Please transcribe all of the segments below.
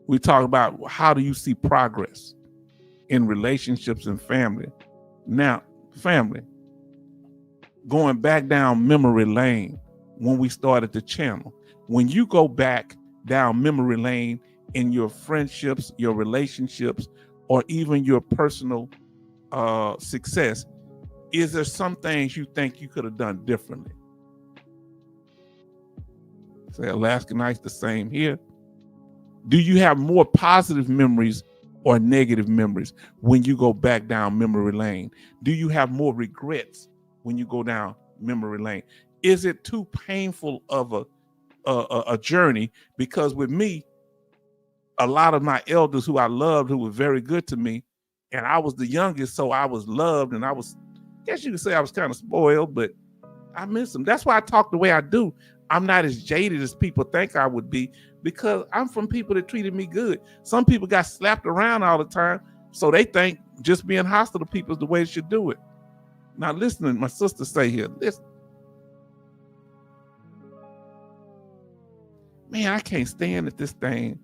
We talk about how do you see progress in relationships and family. Now, family, going back down memory lane when we started the channel, when you go back down memory lane in your friendships, your relationships, or even your personal success, is there some things you think you could have done differently? Say Alaska Nights, the same here. Do you have more positive memories or negative memories when you go back down memory lane? Do you have more regrets when you go down memory lane? Is it too painful of a journey? Because with me, a lot of my elders who I loved, who were very good to me, and I was the youngest, so I was loved, and I guess you could say I was kind of spoiled, but I miss them. That's why I talk the way I do. I'm not as jaded as people think I would be, because I'm from people that treated me good. Some people got slapped around all the time, so they think just being hostile to people is the way they should do it. Now listen to my sister say here, listen. Man, I can't stand at this thing.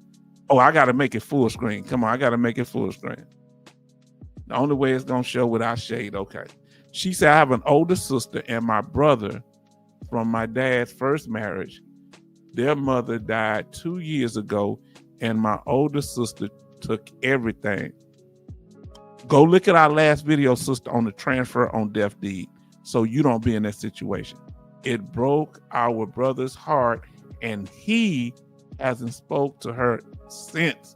Oh, I got to make it full screen. Come on, I got to make it full screen. The only way it's going to show without shade, okay. She said, I have an older sister and my brother from my dad's first marriage. Their mother died 2 years ago, and my older sister took everything. Go look at our last video, sister, on the transfer on death deed, so you don't be in that situation. It broke our brother's heart, and he hasn't spoke to her since.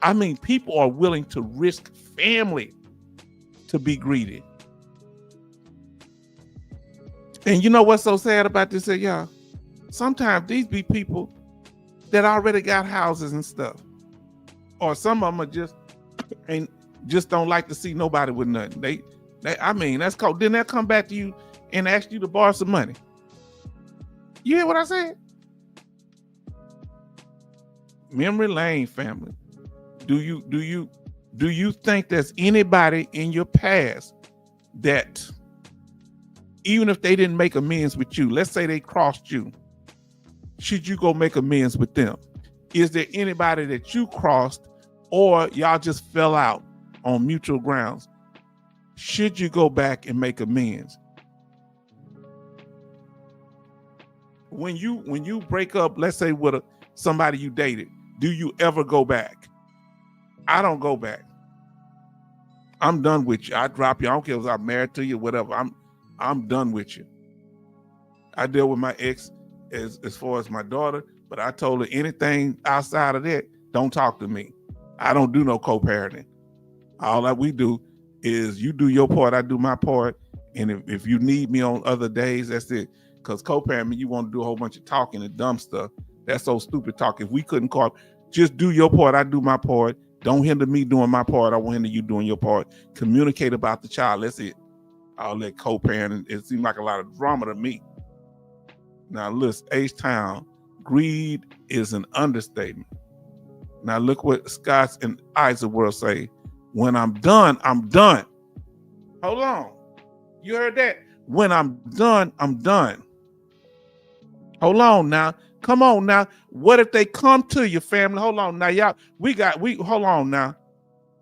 I mean, people are willing to risk family to be greeted. And you know what's so sad about this, y'all? Sometimes these be people that already got houses and stuff. Or some of them are just don't like to see nobody with nothing. They I mean, that's cold. Then they'll come back to you and ask you to borrow some money. You hear what I said? Memory lane, family. Do you think there's anybody in your past that, even if they didn't make amends with you, let's say they crossed you, should you go make amends with them? Is there anybody that you crossed or y'all just fell out on mutual grounds? Should you go back and make amends? When you break up, let's say with somebody you dated, do you ever go back? I don't go back. I'm done with you. I drop you. I don't care if I'm married to you, whatever. I'm done with you. I deal with my ex as far as my daughter, but I told her anything outside of that, don't talk to me. I don't do no co-parenting. All that we do is you do your part, I do my part. And if you need me on other days, that's it. Because co-parenting, you want to do a whole bunch of talking and dumb stuff. That's so stupid talk. If we couldn't call, just do your part, I do my part. Don't hinder me doing my part. I won't hinder you doing your part. Communicate about the child. That's it. All that co-parenting, it seemed like a lot of drama to me. Now listen, H-Town, greed is an understatement. Now look what Scott's and Isaac World say. When I'm done, I'm done. Hold on. You heard that? When I'm done, I'm done. Hold on now. Come on now. What if they come to your family? Hold on now, y'all. Hold on now.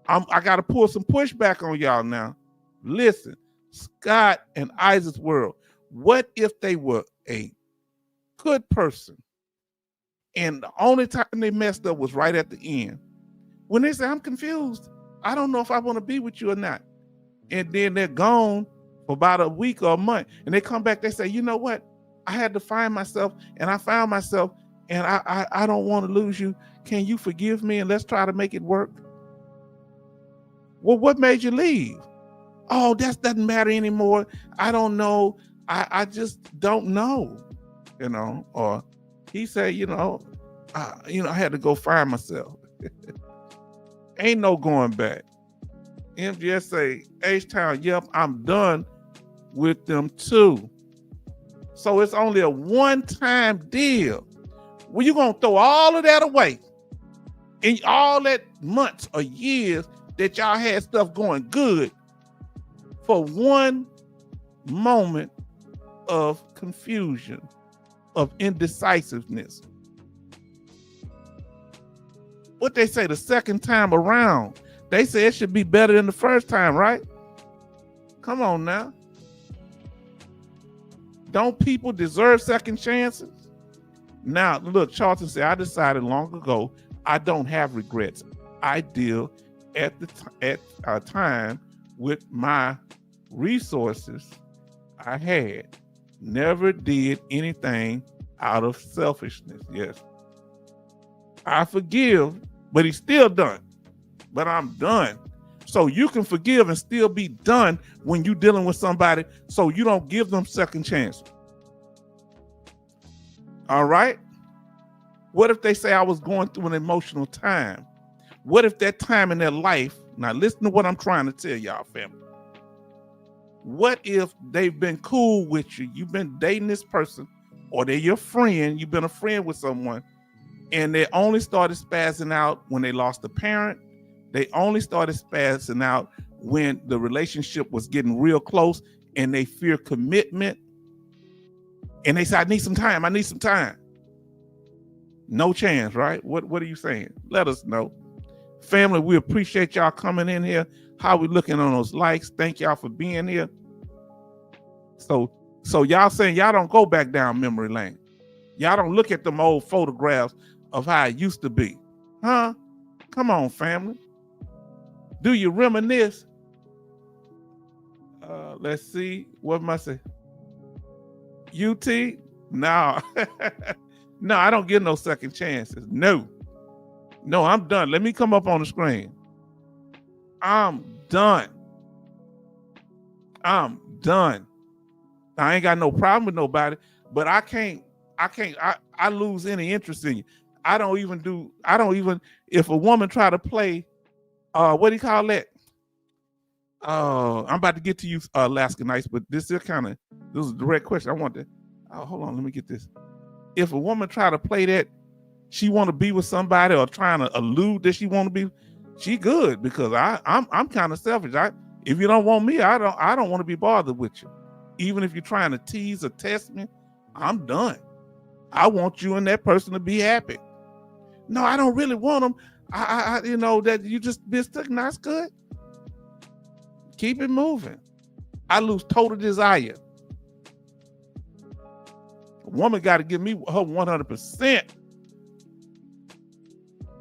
I got to pull some pushback on y'all now. Listen, Scott and Isaac's World. What if they were a good person and the only time they messed up was right at the end? When they say, I'm confused. I don't know if I want to be with you or not. And then they're gone for about a week or a month. And they come back, they say, you know what? I had to find myself and I found myself and I don't want to lose you. Can you forgive me and let's try to make it work? Well, what made you leave? Oh, that doesn't matter anymore. I don't know. I just don't know, you know, or he said, I had to go find myself. Ain't no going back. MGS say, H-Town, yep, I'm done with them too. So it's only a one-time deal. Well, you're going to throw all of that away. And all that months or years that y'all had stuff going good for one moment of confusion, of indecisiveness. What they say, the second time around. They say it should be better than the first time, right? Come on now. Don't people deserve second chances? Now, look, Charlton said, I decided long ago I don't have regrets. I deal at a time with my resources I had. Never did anything out of selfishness. Yes. I forgive, but he's still done. But I'm done. So you can forgive and still be done when you're dealing with somebody, so you don't give them second chance. All right? What if they say I was going through an emotional time? What if that time in their life, now listen to what I'm trying to tell y'all, family. What if they've been cool with you? You've been dating this person, or they're your friend, you've been a friend with someone, and they only started spazzing out when they lost a parent. They only started spazzing out when the relationship was getting real close and they fear commitment. And they say, I need some time. I need some time. No chance, right? What are you saying? Let us know. Family, we appreciate y'all coming in here. How we looking on those likes? Thank y'all for being here. So y'all saying y'all don't go back down memory lane. Y'all don't look at them old photographs of how it used to be. Huh? Come on, family. Do you reminisce? Let's see. What am I saying? UT? No. No, I don't get no second chances. No, I'm done. Let me come up on the screen. I'm done. I ain't got no problem with nobody, but I lose any interest in you. I don't even, if a woman try to play, what do you call that? I'm about to get to you, Alaska Nights, but this is a direct question. I want to, hold on, let me get this. If a woman try to play that, she want to be with somebody or trying to allude that she want to be, she good, because I'm kind of selfish. If you don't want me, I don't want to be bothered with you. Even if you're trying to tease or test me, I'm done. I want you and that person to be happy. No, I don't really want them. I that you just mistook. That's good. Keep it moving. I lose total desire. A woman got to give me her 100%.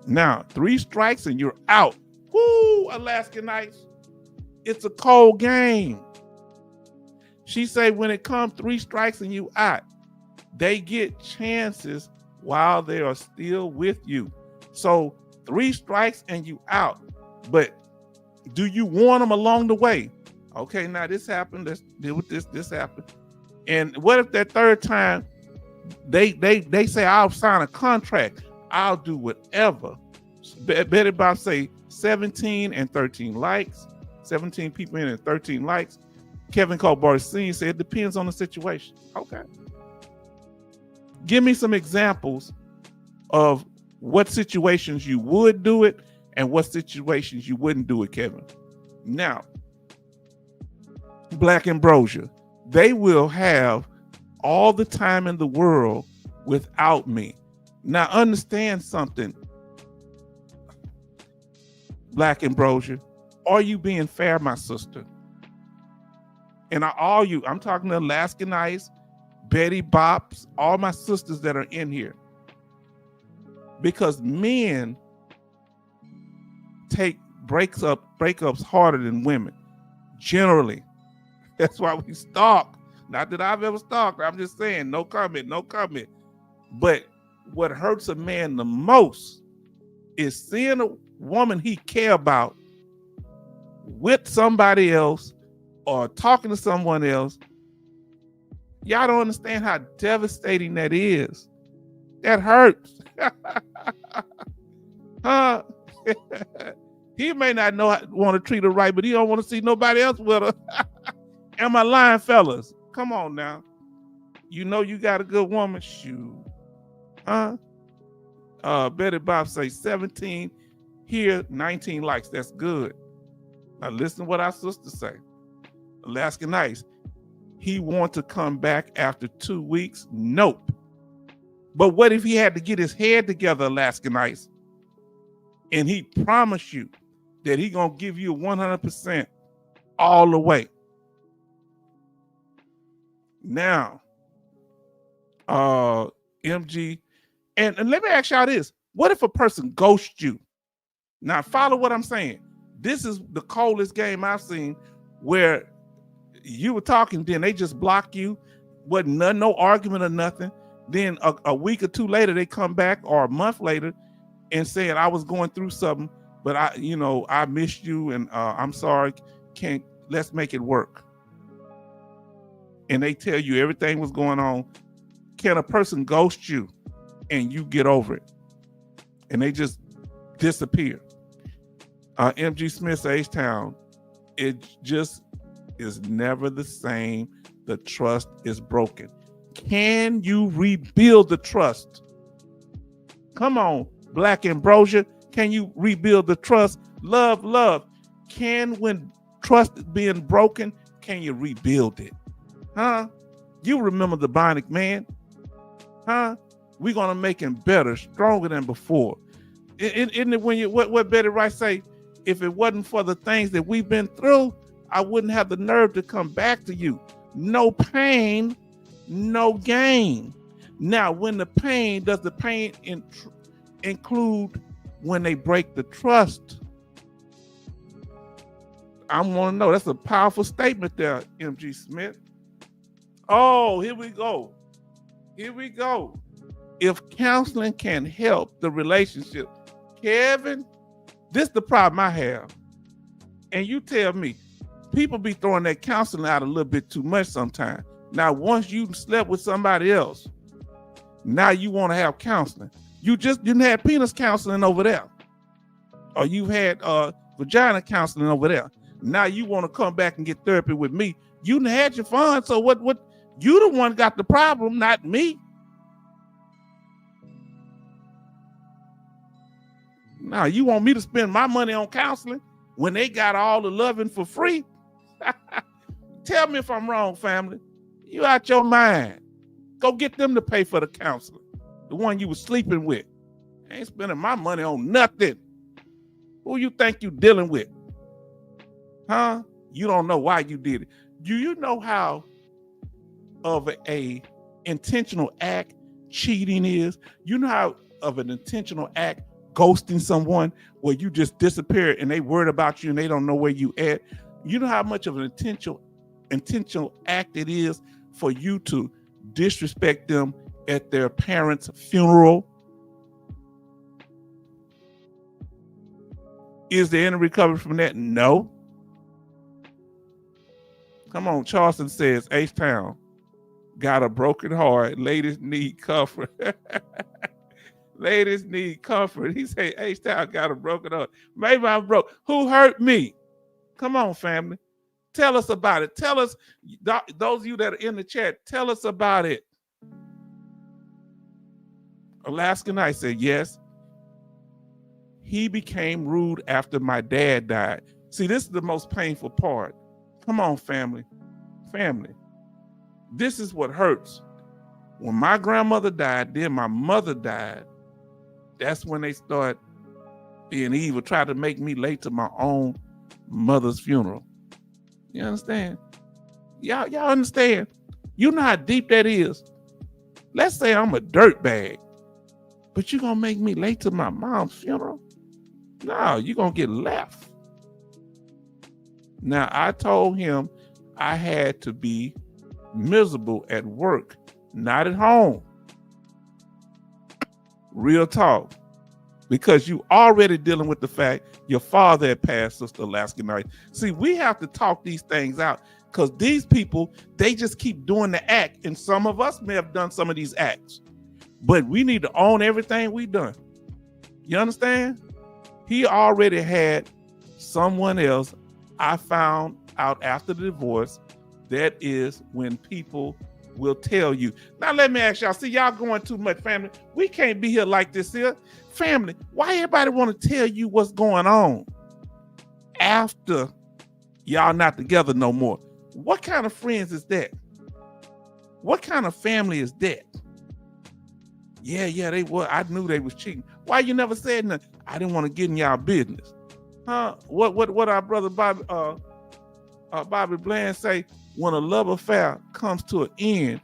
Now, 3 strikes and you're out. Woo, Alaska Nights. It's a cold game. She say when it comes 3 strikes and you out, they get chances while they are still with you. So 3 strikes and you out. But do you warn them along the way? Okay, now this happened. Let's deal with this. This happened. And what if that third time they say, I'll sign a contract. I'll do whatever. Betty Bob say 17 and 13 likes. 17 people in and 13 likes. Kevin Colbert-Seen said it depends on the situation. Okay. Give me some examples of what situations you would do it and what situations you wouldn't do it, Kevin. Now, Black Ambrosia, they will have all the time in the world without me. Now, understand something, Black Ambrosia. Are you being fair, my sister? And I'm talking to Alaska Nights, Betty Bops, all my sisters that are in here. Because men take breakups harder than women, generally. That's why we stalk. Not that I've ever stalked. I'm just saying, no comment. But what hurts a man the most is seeing a woman he care about with somebody else or talking to someone else. Y'all don't understand how devastating that is. That hurts. Huh? He may not want to treat her right, but he don't want to see nobody else with her. Am I lying, fellas? Come on now. You know you got a good woman. Shoot. Huh? Betty Bob say 17 here, 19 likes. That's good. Now listen to what our sisters say. Alaska Nights. He want to come back after 2 weeks? Nope. But what if he had to get his head together, Alaska Nights? And he promised you that he gonna give you 100% all the way. Now, MG, and let me ask y'all this. What if a person ghosts you? Now, follow what I'm saying. This is the coldest game I've seen, where you were talking, then they just block you, wasn't no argument or nothing. Then a week or two later, they come back, or a month later, and saying, I was going through something, but I missed you, and I'm sorry, let's make it work. And they tell you everything was going on. Can a person ghost you and you get over it? And they just disappear. MG Smith, H-Town, it just is never the same. The trust is broken. Can you rebuild the trust? Come on, Black Ambrosia. Can you rebuild the trust? Love. When trust is being broken, can you rebuild it? Huh? You remember the Bionic Man? Huh? We're gonna make him better, stronger than before. Isn't it when what Betty Wright say? If it wasn't for the things that we've been through, I wouldn't have the nerve to come back to you. No pain, no gain. Now, when does the pain include when they break the trust? I want to know. That's a powerful statement there, MG Smith. Oh, here we go. If counseling can help the relationship, Kevin, this is the problem I have. And you tell me, people be throwing that counseling out a little bit too much sometimes. Now, once you slept with somebody else, now you want to have counseling. You didn't have penis counseling over there. Or you had vagina counseling over there. Now you want to come back and get therapy with me. You done had your fun, so what you the one got the problem, not me. Now you want me to spend my money on counseling when they got all the loving for free? Tell me if I'm wrong, family. You out your mind. Go get them to pay for the counseling. The one you was sleeping with. I ain't spending my money on nothing. Who you think you dealing with? Huh? You don't know why you did it. Do you know how of a intentional act cheating is? You know how of an intentional act ghosting someone, where you just disappear and they worried about you and they don't know where you at? You know how much of an intentional act it is for you to disrespect them at their parents' funeral? Is there any recovery from that? No. Come on, Charleston says, H-Town got a broken heart. Ladies need comfort. Ladies need comfort. He say, H-Town got a broken heart. Maybe I'm broke. Who hurt me? Come on, family. Tell us about it. Tell us, those of you that are in the chat, tell us about it. Alaska Knight said, yes. He became rude after my dad died. See, this is the most painful part. Come on, family. Family. This is what hurts. When my grandmother died, then my mother died, that's when they start being evil, try to make me late to my own mother's funeral. You understand? Y'all understand? You know how deep that is? Let's say I'm a dirtbag, but you gonna make me late to my mom's funeral? No, you gonna get left. Now, I told him I had to be miserable at work, not at home. Real talk. Because you already dealing with the fact your father had passed, Sister Alaska Knight. See, we have to talk these things out, because these people, they just keep doing the act. And some of us may have done some of these acts, but we need to own everything we done. You understand? He already had someone else. I found out after the divorce, that is when people will tell you. Now, let me ask y'all, see, y'all going too much, family. We can't be here like this here. Family, why everybody want to tell you what's going on after y'all not together no more? What kind of friends is that? What kind of family is that? Yeah, they were. I knew they was cheating. Why you never said nothing? I didn't want to get in y'all business. Huh? What our brother Bobby Bland say? When a love affair comes to an end,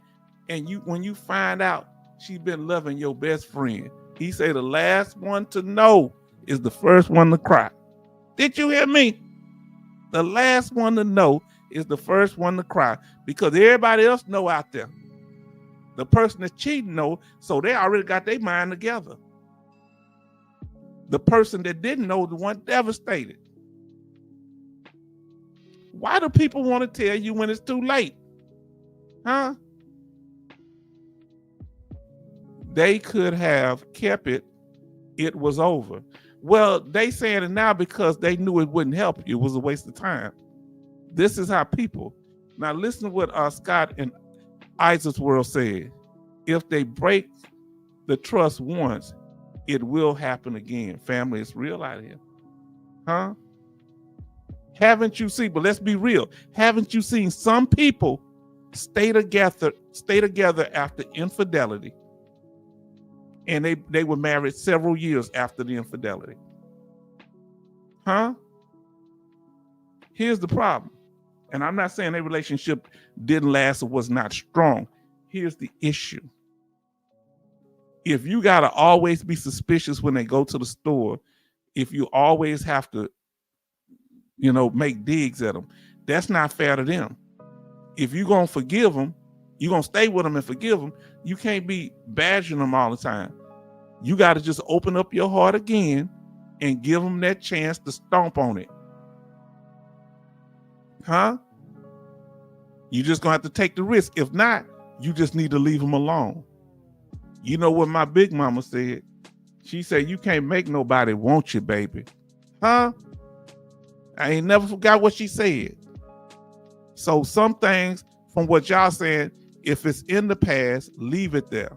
and when you find out she's been loving your best friend, he say the last one to know is the first one to cry. Did you hear me? The last one to know is the first one to cry, because everybody else know out there. The person that's cheating know, so they already got their mind together. The person that didn't know, the one devastated. Why do people want to tell you when it's too late? Huh? They could have kept it. It was over. Well, they saying it now because they knew it wouldn't help you. It was a waste of time. This is how people. Now listen to what Scott and Isaac's World said. If they break the trust once, it will happen again. Family, it's real out here. Huh? Haven't you seen, but let's be real, haven't you seen some people stay together after infidelity? And they were married several years after the infidelity. Huh? Here's the problem. And I'm not saying their relationship didn't last or was not strong. Here's the issue. If you got to always be suspicious when they go to the store, if you always have to, make digs at them, that's not fair to them. If you're going to forgive them, you're going to stay with them and forgive them. You can't be badgering them all the time. You got to just open up your heart again and give them that chance to stomp on it. Huh? You just going to have to take the risk. If not, you just need to leave them alone. You know what my big mama said? She said, you can't make nobody want you, baby. Huh? I ain't never forgot what she said. So some things from what y'all saying, if it's in the past, leave it there.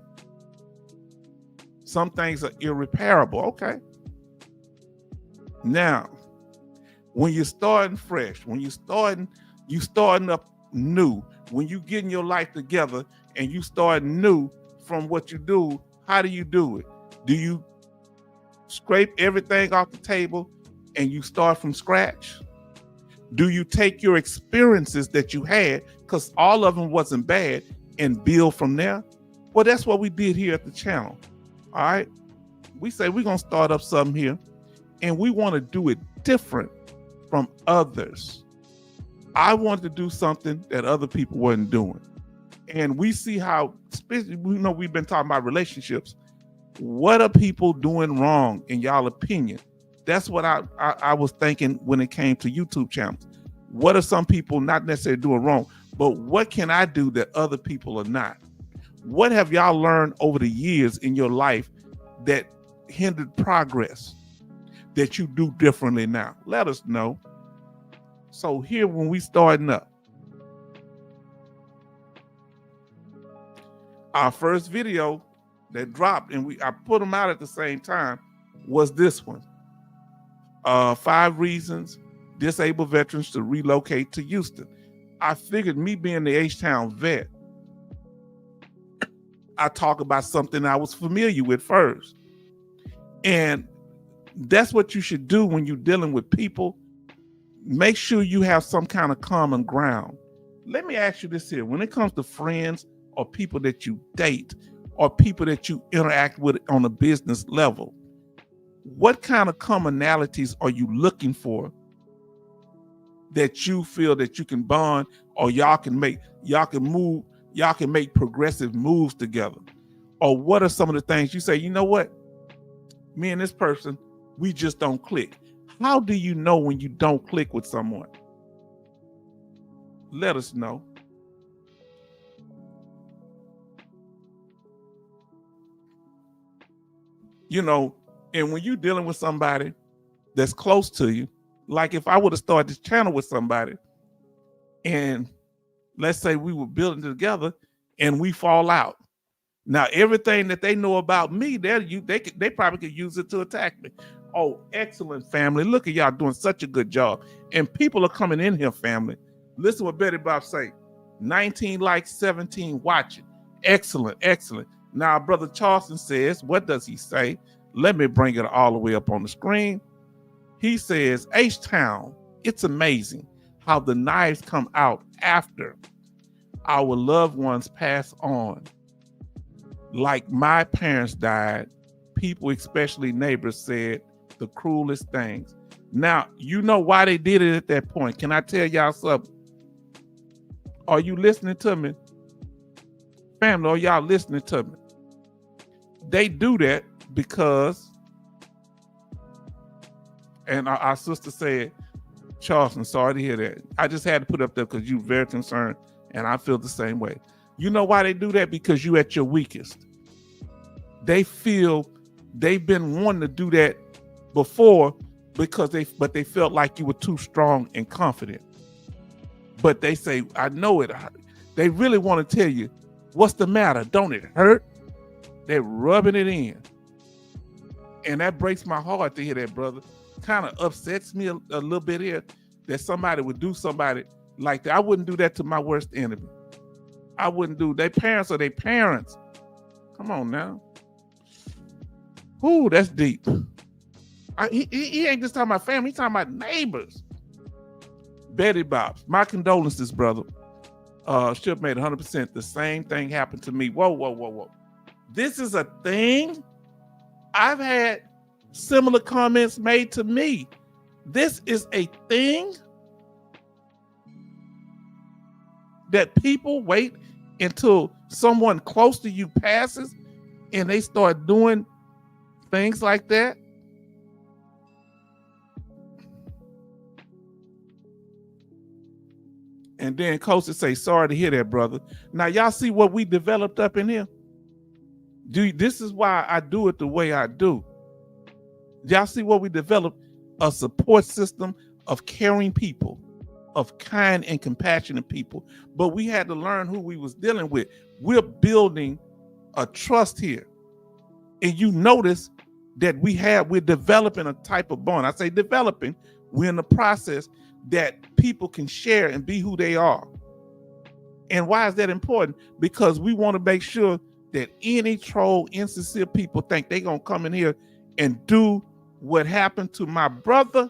Some things are irreparable. Okay. Now, when you're starting fresh, when you starting up new, when you getting your life together and you start new from what you do, how do you do it? Do you scrape everything off the table and you start from scratch? Do you take your experiences that you had, because all of them wasn't bad, and build from there? Well, that's what we did here at the channel. All right. We say we're going to start up something here, and we want to do it different from others. I wanted to do something that other people weren't doing. And we see how, especially, we've been talking about relationships. What are people doing wrong in y'all opinion? That's what I was thinking when it came to YouTube channels. What are some people not necessarily doing wrong, but what can I do that other people are not? What have y'all learned over the years in your life that hindered progress that you do differently now? Let us know. So here, when we starting up, our first video that dropped, and I put them out at the same time, was this one. 5 reasons disabled veterans to relocate to Houston. I figured, me being the H-Town vet, I talk about something I was familiar with first. And that's what you should do when you're dealing with people. Make sure you have some kind of common ground. Let me ask you this here. When it comes to friends or people that you date or people that you interact with on a business level, what kind of commonalities are you looking for that you feel that you can bond, or y'all can make progressive moves together? Or what are some of the things you say, you know what? Me and this person, we just don't click. How do you know when you don't click with someone? Let us know. And when you're dealing with somebody that's close to you, like if I would have started this channel with somebody, and let's say we were building together and we fall out. Now, everything that they know about me, they probably could use it to attack me. Oh, excellent, family. Look at y'all doing such a good job. And people are coming in here, family. Listen what Betty Bob say. 19 likes, 17 watching. Excellent, excellent. Now, Brother Charleston says, what does he say? Let me bring it all the way up on the screen. He says, H-Town, it's amazing how the knives come out after our loved ones pass on. Like my parents died, people, especially neighbors, said the cruelest things. Now, you know why they did it at that point. Can I tell y'all something? Are you listening to me? Family, are y'all listening to me? They do that because, and our sister said, Charleston, sorry to hear that. I just had to put up there because you're very concerned, and I feel the same way. You know why they do that? Because you at your weakest. They feel they've been wanting to do that before because they felt like you were too strong and confident. But they say, I know it. They really want to tell you, what's the matter? Don't it hurt? They're rubbing it in. And that breaks my heart to hear that, brother. Kind of upsets me a little bit here that somebody would do somebody like that. I wouldn't do that to my worst enemy. I wouldn't do. Their parents are their parents. Come on now. Ooh, that's deep. He ain't just talking about family. He's talking about neighbors. Betty Bobs, my condolences, brother. Should have made 100%. The same thing happened to me. Whoa. This is a thing? I've had similar comments made to me. This is a thing that people wait until someone close to you passes and they start doing things like that. And then Coach would say, sorry to hear that, brother. Now, y'all see what we developed up in here? This is why I do it the way I do. Y'all see what we developed? A support system of caring people, of kind and compassionate people. But we had to learn who we was dealing with. We're building a trust here. And you notice that we're developing a type of bond. I say developing, we're in the process that people can share and be who they are. And why is that important? Because we want to make sure that any troll, insincere people think they're going to come in here and do what happened to my brother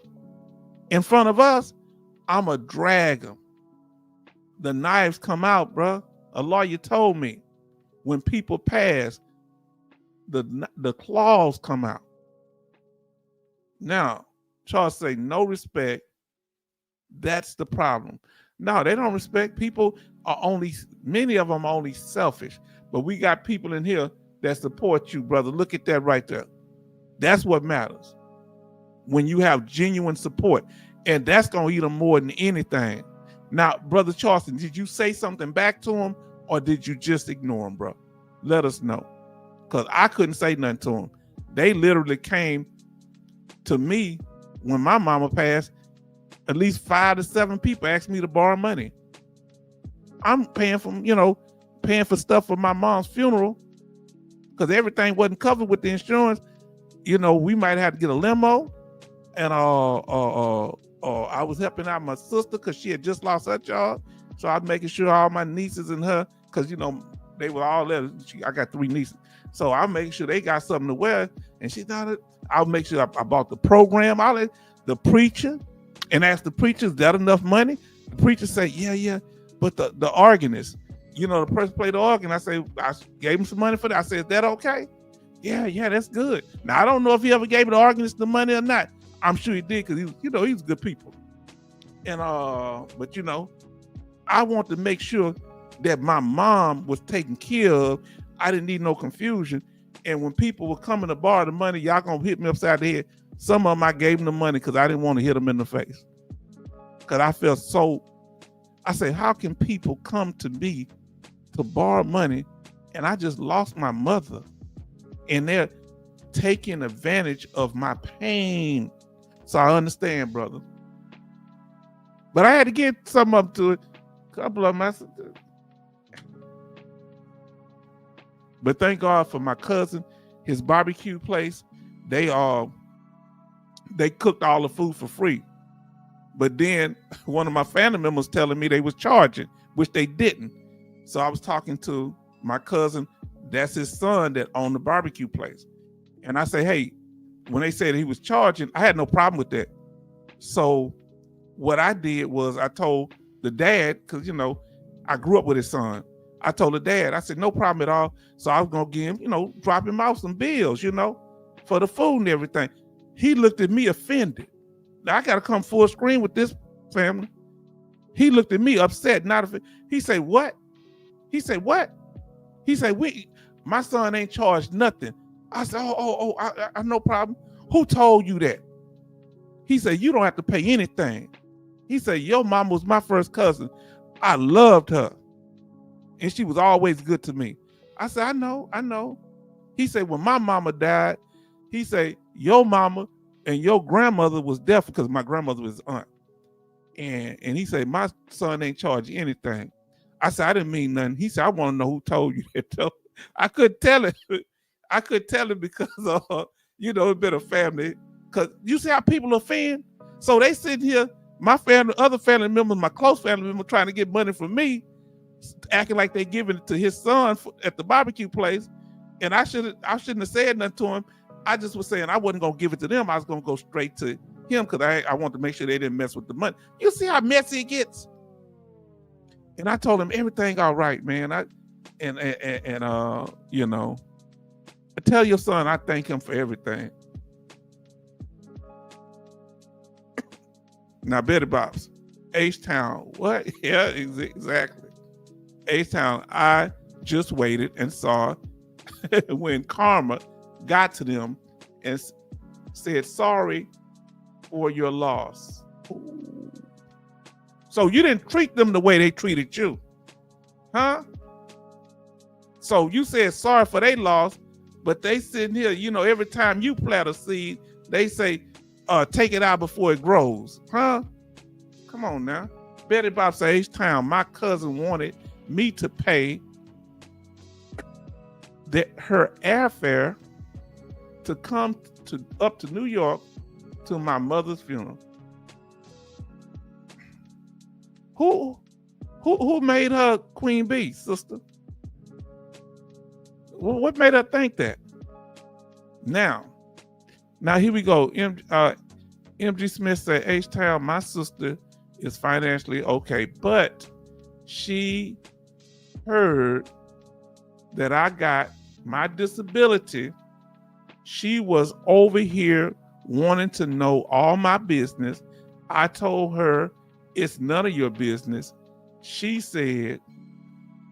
in front of us. I'm going to drag them. The knives come out, bro. A lawyer told me when people pass, the claws come out. Now, Charles say no respect. That's the problem. No, they don't respect. People are many of them are only selfish. But we got people in here that support you, brother. Look at that right there. That's what matters. When you have genuine support. And that's going to eat them more than anything. Now, Brother Charleston, did you say something back to him or did you just ignore him, bro? Let us know. Because I couldn't say nothing to him. They literally came to me when my mama passed. At least 5 to 7 people asked me to borrow money. I'm paying for stuff for my mom's funeral because everything wasn't covered with the insurance. We might have to get a limo, and I was helping out my sister because she had just lost her job, so I was making sure all my nieces and her, because they were all there. I got 3 nieces, so I'm making sure they got something to wear, and she thought it. I'll make sure I bought the program, the preacher, and asked the preacher, is that enough money? The preacher said, yeah, but the organist. The person played the organ. I gave him some money for that. I said, is that okay? Yeah, that's good. Now, I don't know if he ever gave the organist the money or not. I'm sure he did because he's good people. And but I want to make sure that my mom was taken care of. I didn't need no confusion. And when people were coming to borrow the money, y'all gonna hit me upside the head. Some of them I gave them the money because I didn't want to hit them in the face. Because I felt I said, how can people come to me to borrow money and I just lost my mother and they're taking advantage of my pain? So I understand, brother. But I had to get some up to it. A couple of them. But thank God for my cousin, his barbecue place. They cooked all the food for free. But then one of my family members telling me they was charging, which they didn't. So I was talking to my cousin, that's his son that owned the barbecue place. And I say, hey, when they said he was charging, I had no problem with that. So what I did was I told the dad, because, I grew up with his son. I told the dad, I said, no problem at all. So I was going to give him, drop him off some bills, for the food and everything. He looked at me offended. Now I got to come full screen with this family. He looked at me upset, not offended. He said, what? He said, what? He said, my son ain't charged nothing. I said, I no problem. Who told you that? He said, you don't have to pay anything. He said, your mama was my first cousin. I loved her. And she was always good to me. I said, I know. He said, when my mama died, he said, your mama and your grandmother was deaf because my grandmother was aunt. And he said, my son ain't charged anything. I said, I didn't mean nothing. He said, I want to know who told you that. I couldn't tell it. I couldn't tell it because, it's been a family. Because you see how people offend? So they sit here, my family, other family members, my close family members trying to get money from me, acting like they giving it to his son at the barbecue place. And I shouldn't have said nothing to him. I just was saying I wasn't going to give it to them. I was going to go straight to him because I wanted to make sure they didn't mess with the money. You see how messy it gets? And I told him everything all right, man. Tell your son I thank him for everything. Now, Betty Bob's, H-Town, what? Yeah, exactly. H-Town, I just waited and saw when karma got to them and said, sorry for your loss. Ooh. So you didn't treat them the way they treated you, huh? So you said sorry for their loss, but they sitting here, every time you plant a seed, they say, take it out before it grows, huh? Come on now. Betty Bob said, H-Town, my cousin wanted me to pay her airfare to come up to New York to my mother's funeral. Who made her Queen Bee, sister? What made her think that? Now here we go. MG Smith said, H-Town, my sister is financially okay, but she heard that I got my disability. She was over here wanting to know all my business. I told her it's none of your business. She said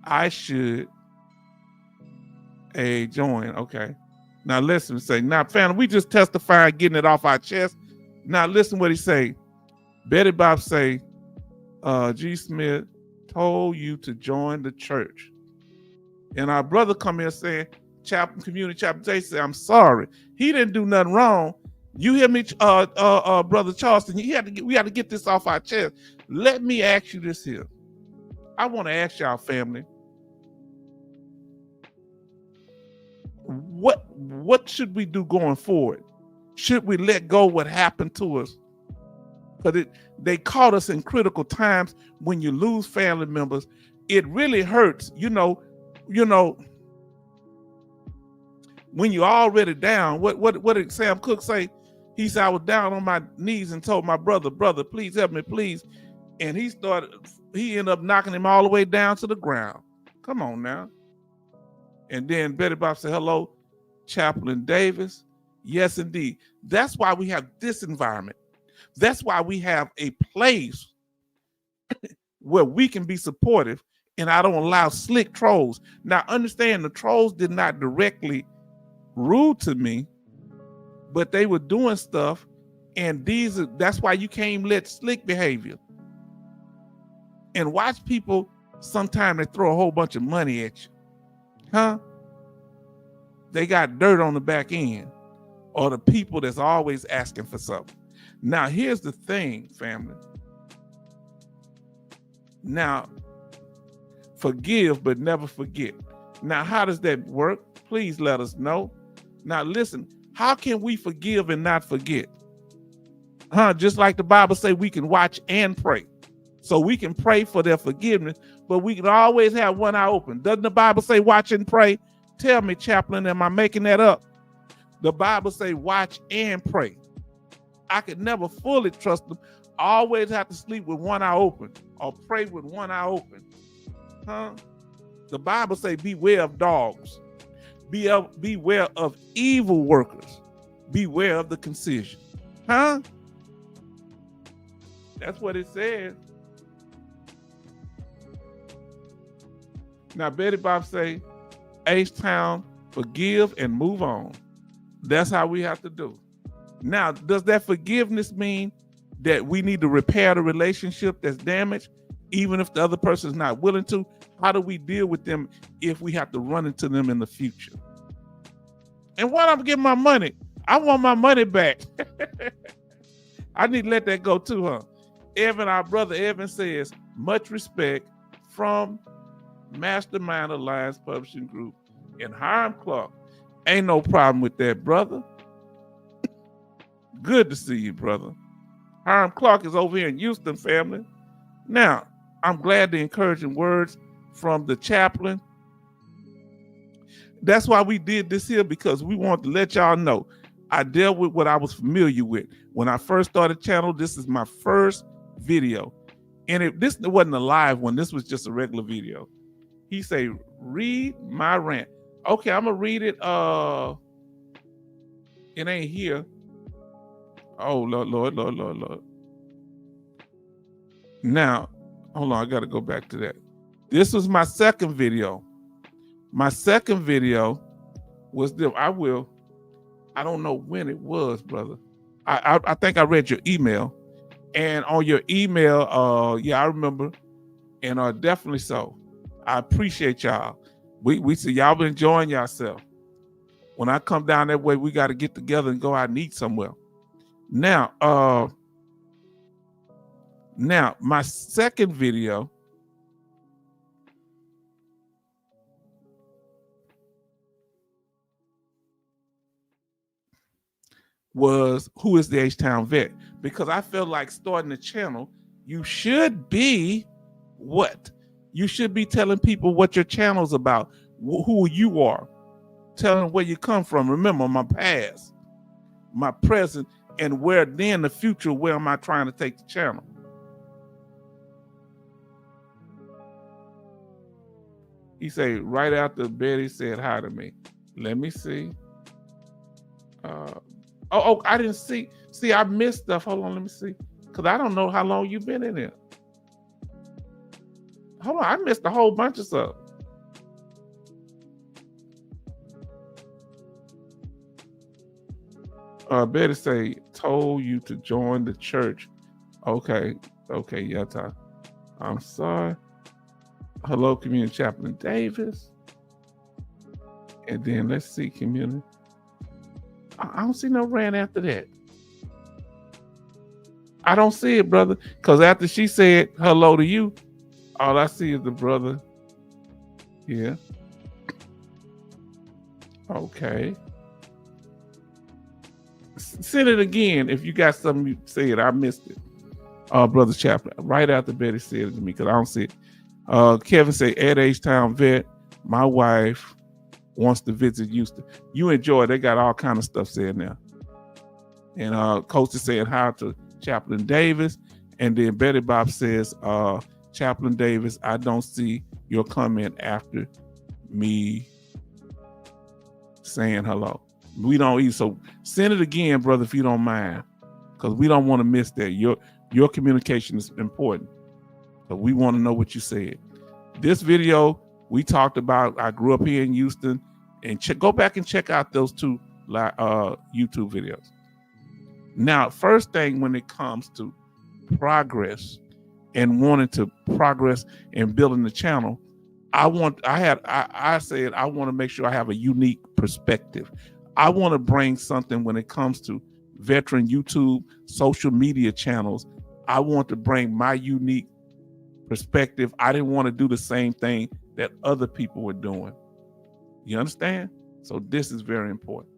I should join. Okay. Now listen, family, we just testified getting it off our chest. Now listen what he say. Betty Bob say, G. Smith told you to join the church. And our brother come here saying, Community Chapter J said, I'm sorry. He didn't do nothing wrong. You hear me, Brother Charleston? We had to get this off our chest. Let me ask you this here. I want to ask y'all, family. What should we do going forward? Should we let go what happened to us? Because they caught us in critical times. When you lose family members, it really hurts. When you're already down, what did Sam Cooke say? He said, I was down on my knees and told my brother, please help me, please. And he ended up knocking him all the way down to the ground. Come on now. And then Betty Bob said, hello, Chaplain Davis. Yes, indeed. That's why we have this environment. That's why we have a place where we can be supportive and I don't allow slick trolls. Now, understand the trolls did not directly rude to me, but they were doing stuff, and that's why you can't let slick behavior. And watch people, sometimes they throw a whole bunch of money at you. Huh? They got dirt on the back end, or the people that's always asking for something. Now, here's the thing, family. Now, forgive, but never forget. Now, how does that work? Please let us know. Now, listen, how can we forgive and not forget? Just like the Bible say, we can watch and pray. So we can pray for their forgiveness, but we can always have one eye open. Doesn't the Bible say watch and pray? Tell me, Chaplain, am I making that up? The Bible say watch and pray. I could never fully trust them. I always have to sleep with one eye open or pray with one eye open. The Bible say beware of dogs. Beware of evil workers. Beware of the concision. That's what it says. Now Betty Bob say, H-Town, forgive and move on. That's how we have to do. Now, does that forgiveness mean that we need to repair the relationship that's damaged, even if the other person is not willing to? How do we deal with them if we have to run into them in the future? And when I'm getting my money, I want my money back. I need to let that go too, huh? Evan, our brother Evan says, much respect from Mastermind Alliance Publishing Group and Hiram Clark. Ain't no problem with that, brother. Good to see you, brother. Hiram Clark is over here in Houston, family. Now, I'm glad the encouraging words from the chaplain. That's why we did this here, because we want to let y'all know I dealt with what I was familiar with. When I first started the channel, this is my first video. And this wasn't a live one. This was just a regular video. He say, read my rant. Okay, I'm going to read it. It ain't here. Oh, Lord. Now, hold on. I got to go back to that. This was my second video. My second video was I don't know when it was, brother. I think I read your email. And on your email, yeah, I remember. And definitely so. I appreciate y'all. We see y'all been enjoying yourself. When I come down that way, we got to get together and go out and eat somewhere. Now, my second video was who is the H-Town vet? Because I feel like starting the channel, you should be what? You should be telling people what your channel's about, who you are, telling where you come from. Remember my past, my present, and where then the future, where am I trying to take the channel? He say, right after Betty said hi to me. Let me see. I didn't see. See, I missed stuff. Hold on, let me see. Because I don't know how long you've been in there. Hold on, I missed a whole bunch of stuff. Betty say, told you to join the church. Okay, Yata. I'm sorry. Hello, Community Chaplain Davis. And then let's see, community. I don't see no rant after that. I don't see it, brother. Because after she said hello to you, all I see is the brother. Yeah. Okay. Send it again if you got something you said. I missed it. Brother Chaplain, right after Betty said it to me, because I don't see it. Kevin say, at H-Town vet, my wife wants to visit Houston. You enjoy it. They got all kind of stuff said now. And Coach is saying hi to Chaplain Davis. And then Betty Bob says, Chaplain Davis, I don't see your comment after me saying hello. We don't eat. So send it again, brother, if you don't mind, because we don't want to miss that. Your communication is important. So we want to know what you said. This video we talked about, I grew up here in Houston, and go back and check out those two YouTube videos. Now, first thing when it comes to progress and wanting to progress and building the channel, I said I want to make sure I have a unique perspective. I want to bring something when it comes to veteran YouTube, social media channels. I want to bring my unique perspective. I didn't want to do the same thing that other people were doing. You understand? So this is very important.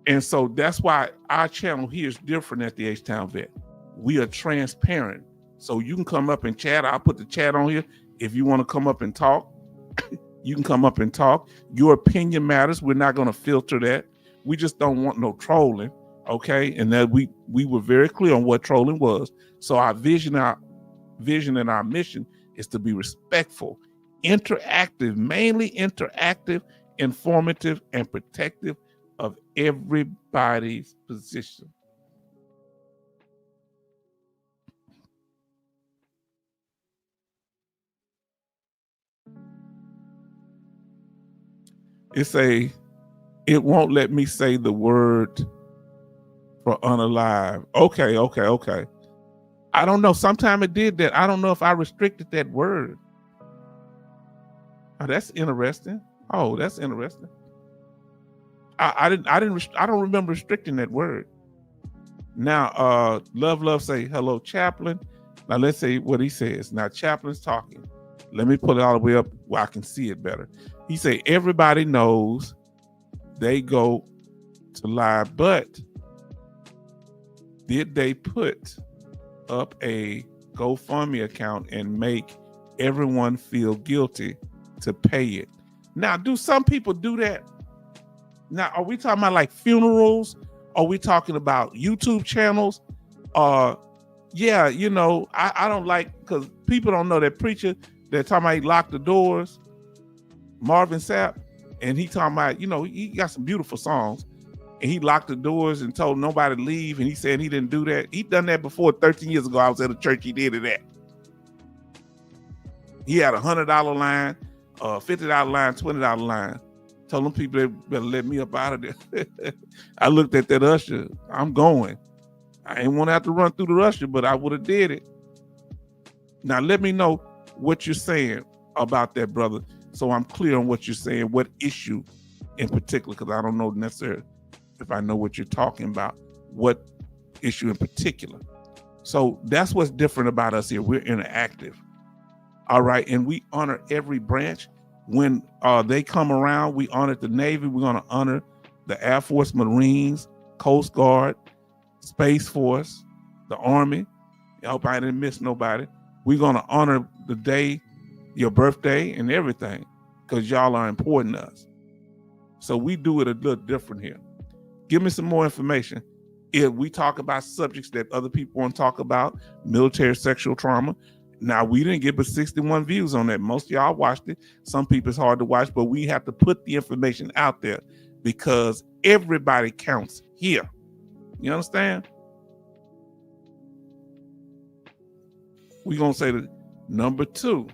And so that's why our channel here is different at the H-Town Vet. We are transparent. So you can come up and chat. I'll put the chat on here if you want to come up and talk. You can come up and talk. Your opinion matters. We're not going to filter that. We just don't want no trolling, okay? And that we were very clear on what trolling was. So our vision and our mission is to be respectful, interactive, mainly interactive, informative, and protective of everybody's position. It won't let me say the word for unalive. Okay. I don't know. Sometime it did that. I don't know if I restricted that word. Oh, that's interesting. Oh, that's interesting. I don't remember restricting that word. Now, love say hello, Chaplain. Now let's say what he says. Now Chaplin's talking. Let me pull it all the way up where I can see it better. He say everybody knows they go to live, but did they put up a GoFundMe account and make everyone feel guilty to pay it? Now, do some people do that? Now, are we talking about like funerals? Are we talking about YouTube channels? Yeah, you know, I don't like, because people don't know that preacher that talking about he locked the doors, Marvin Sapp, and he talking about, you know, he got some beautiful songs, and he locked the doors and told nobody to leave, and he said he didn't do that. He done that before. 13 years ago, I was at a church, he did it. He had $100 line, $50 line, $20 line. Told them people they better let me up out of there. I looked at that usher. I'm going. I ain't want to have to run through the usher, but I would have did it. Now let me know what you're saying about that, brother, so I'm clear on what you're saying, what issue in particular, because I don't know necessarily if I know what you're talking about, what issue in particular. So that's what's different about us here. We're interactive. All right. And we honor every branch. When they come around, we honor the Navy. We're going to honor the Air Force, Marines, Coast Guard, Space Force, the Army. I hope I didn't miss nobody. We're going to honor the day, your birthday, and everything, because y'all are important to us. So we do it a little different here. Give me some more information. If we talk about subjects that other people want to talk about, military sexual trauma. Now, we didn't get but 61 views on that. Most of y'all watched it. Some people it's hard to watch, but we have to put the information out there because everybody counts here. You understand? We're going to say that number 2.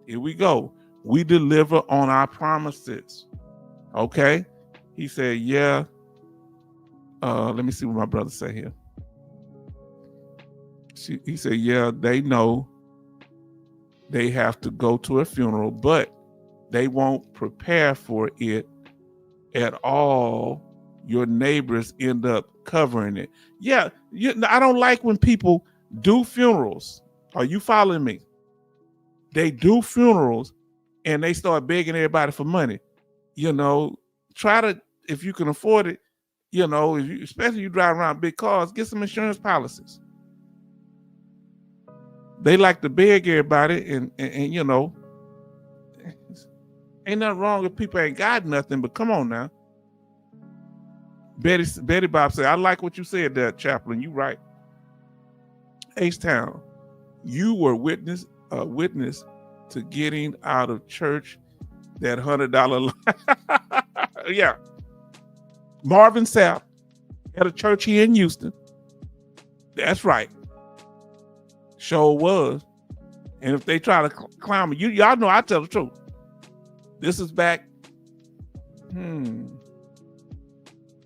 Here we go. We deliver on our promises. Okay? He said, yeah. Let me see what my brother say here. He said, yeah, they know they have to go to a funeral, but they won't prepare for it at all. Your neighbors end up covering it. Yeah, I don't like when people do funerals. Are you following me? They do funerals and they start begging everybody for money. You know, try to, if you can afford it, you know, especially you drive around big cars, get some insurance policies. They like to beg everybody, and you know, ain't nothing wrong if people ain't got nothing, but come on now. Betty Bob said, I like what you said there, Chaplain. You right. H-Town, you were witness to getting out of church that $100 line. Yeah. Marvin Sapp at a church here in Houston. That's right. Sure was. And if they try to clown me, y'all know I tell the truth. This is back,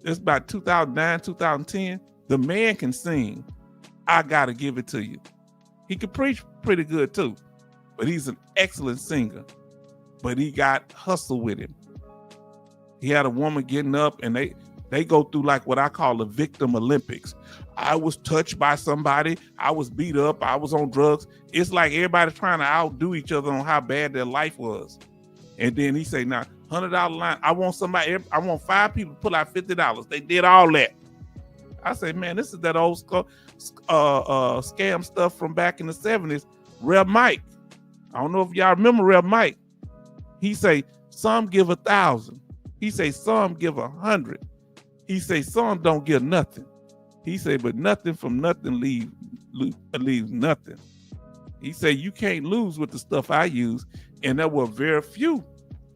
it's about 2009, 2010. The man can sing. I gotta give it to you. He can preach pretty good too, but he's an excellent singer. But he got hustle with him. He had a woman getting up, and they go through like what I call the victim Olympics. I was touched by somebody. I was beat up. I was on drugs. It's like everybody's trying to outdo each other on how bad their life was. And then he say, now, $100 line, I want 5 people to pull out $50. They did all that. I say, man, this is that old scam stuff from back in the 70s. Rev Mike. I don't know if y'all remember Rev Mike. He say some give 1,000. He say some give 100. He say some don't give nothing. He say, but nothing from nothing leaves nothing. He say you can't lose with the stuff I use, and there were very few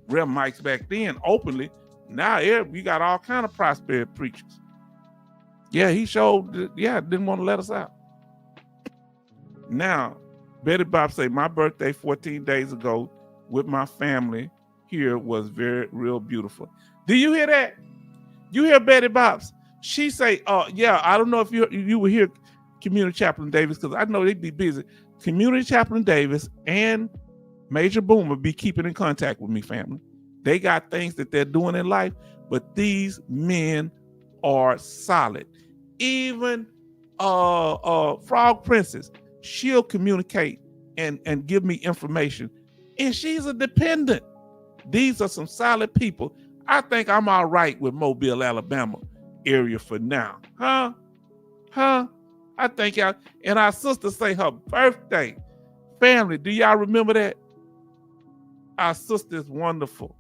real mics back then openly. Now you got all kind of prosperity preachers. Yeah, he showed. Didn't want to let us out. Now, Betty Bob say my birthday 14 days ago with my family here was real beautiful. Do you hear that? You hear Betty Bob's? She say, I don't know if you will hear Community Chaplain Davis, because I know they'd be busy. Community Chaplain Davis and Major Boomer be keeping in contact with me, family. They got things that they're doing in life, but these men are solid. Even Frog Princess, she'll communicate and give me information. And she's a dependent. These are some solid people. I think I'm all right with Mobile, Alabama area for now. Huh? I think y'all, and our sister say her birthday. Family, do y'all remember that? Our sister is wonderful.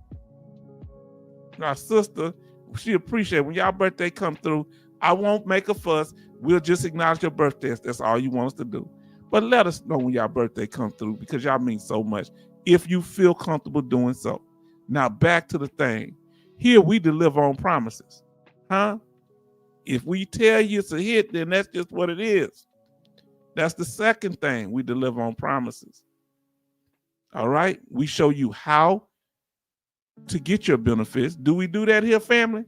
Our sister, she appreciate when y'all birthday come through. I won't make a fuss. We'll just acknowledge your birthdays. That's all you want us to do. But let us know when y'all birthday come through, because y'all mean so much if you feel comfortable doing so. Now back to the thing. Here we deliver on promises. Huh? If we tell you it's a hit, then that's just what it is. That's the second thing. We deliver on promises. All right? We show you how to get your benefits. Do we do that here, family?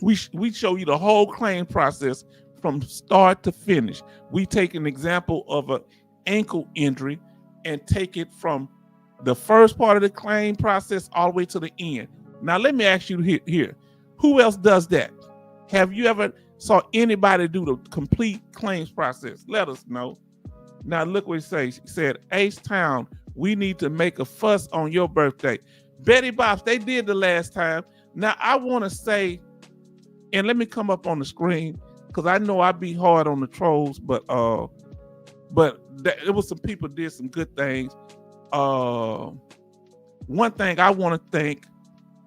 We show you the whole claim process from start to finish. We take an example of an ankle injury and take it from the first part of the claim process all the way to the end. Now, let me ask you here. Who else does that? Have you ever saw anybody do the complete claims process? Let us know. Now, look what he says. He said, H-Town, we need to make a fuss on your birthday. Betty Bops, they did the last time. Now, I want to say, and let me come up on the screen, because I know I be hard on the trolls, but it was some people did some good things. One thing I want to thank,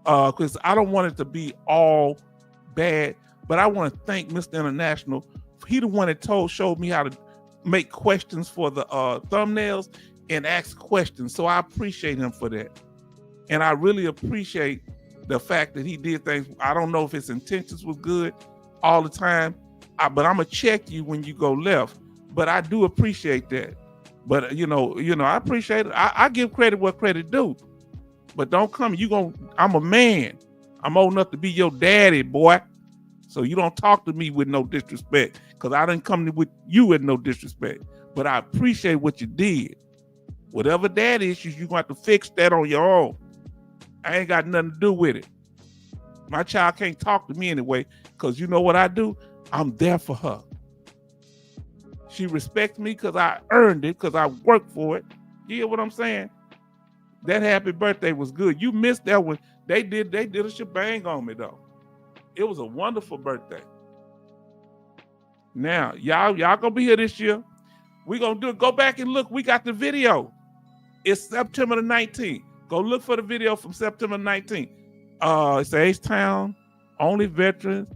because I don't want it to be all bad, but I want to thank Mr. International. He the one that showed me how to make questions for the thumbnails and ask questions. So I appreciate him for that. And I really appreciate the fact that he did things. I don't know if his intentions was good all the time, but I'm gonna check you when you go left. But I do appreciate that. But you know, I appreciate it. I give credit where credit due. But don't come. I'm a man. I'm old enough to be your daddy, boy. So you don't talk to me with no disrespect, because I didn't come with you with no disrespect. But I appreciate what you did. Whatever that issues, you're going to have to fix that on your own. I ain't got nothing to do with it. My child can't talk to me anyway, because you know what I do? I'm there for her. She respects me because I earned it, because I worked for it. You hear what I'm saying? That happy birthday was good. You missed that one. They did a shebang on me, though. It was a wonderful birthday. Now, y'all gonna be here this year. We're gonna do it. Go back and look. We got the video. It's September the 19th. Go look for the video from September 19th. It's H-Town, only veteran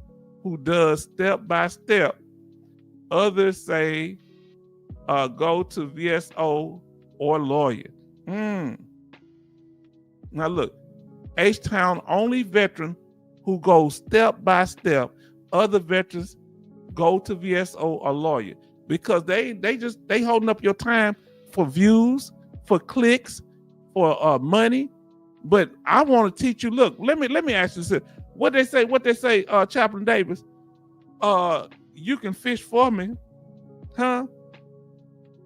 who does step by step. Others say go to VSO or lawyer. Now look, H-Town, only veteran who goes step by step. Other veterans go to VSO or lawyer, because they holding up your time for views, for clicks, for money. But I want to teach you. Look, let me ask you this. What they say, Chaplain Davis, you can fish for me, huh?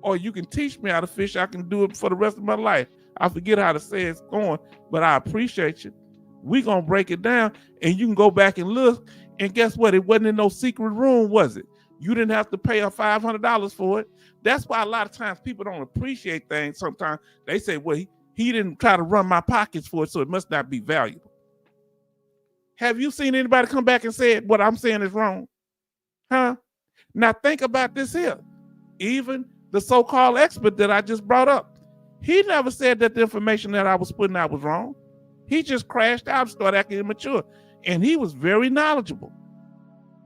Or you can teach me how to fish. I can do it for the rest of my life. I forget how to say it's going, but I appreciate you. We gonna break it down, and you can go back and look. And guess what? It wasn't in no secret room, was it? You didn't have to pay her $500 for it. That's why a lot of times people don't appreciate things. Sometimes they say, well, he didn't try to run my pockets for it, so it must not be valuable. Have you seen anybody come back and say what I'm saying is wrong? Huh? Now think about this here. Even the so-called expert that I just brought up, He never said that the information that I was putting out was wrong. He just crashed out and started acting immature. And he was very knowledgeable.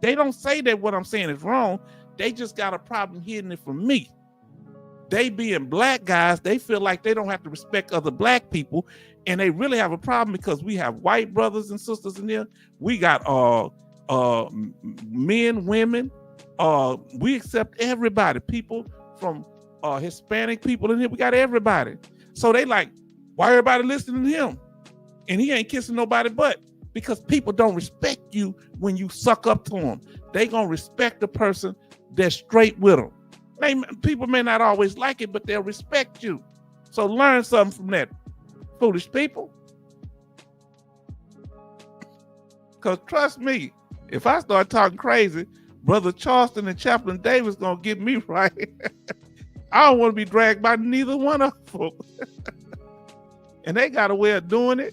They don't say that what I'm saying is wrong. They just got a problem hearing it from me. They being black guys, they feel like they don't have to respect other black people. And they really have a problem because we have white brothers and sisters in there. We got men, women. We accept everybody. People from Hispanic people in here. We got everybody. So they like, why everybody listening to him? And he ain't kissing nobody but. Because people don't respect you when you suck up to them. They gonna respect the person that's straight with them. People may not always like it, but they'll respect you. So learn something from that, foolish people. Because trust me, if I start talking crazy, Brother Charleston and Chaplain Davis gonna get me right. I don't want to be dragged by neither one of them. And they got a way of doing it.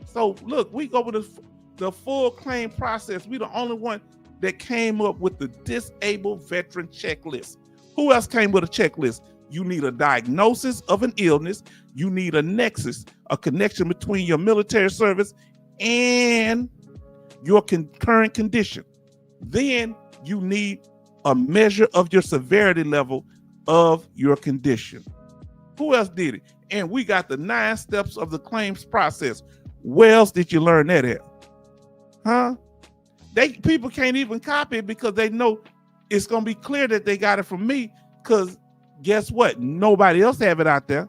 So look, we go with the full claim process. We the only one that came up with the disabled veteran checklist. Who else came with a checklist? You need a diagnosis of an illness. You need a nexus, a connection between your military service and your current condition. Then you need a measure of your severity level of your condition. Who else did it? And we got the 9 steps of the claims process. Where else did you learn that at? Huh? People can't even copy it because they know it's going to be clear that they got it from me, because guess what? Nobody else have it out there.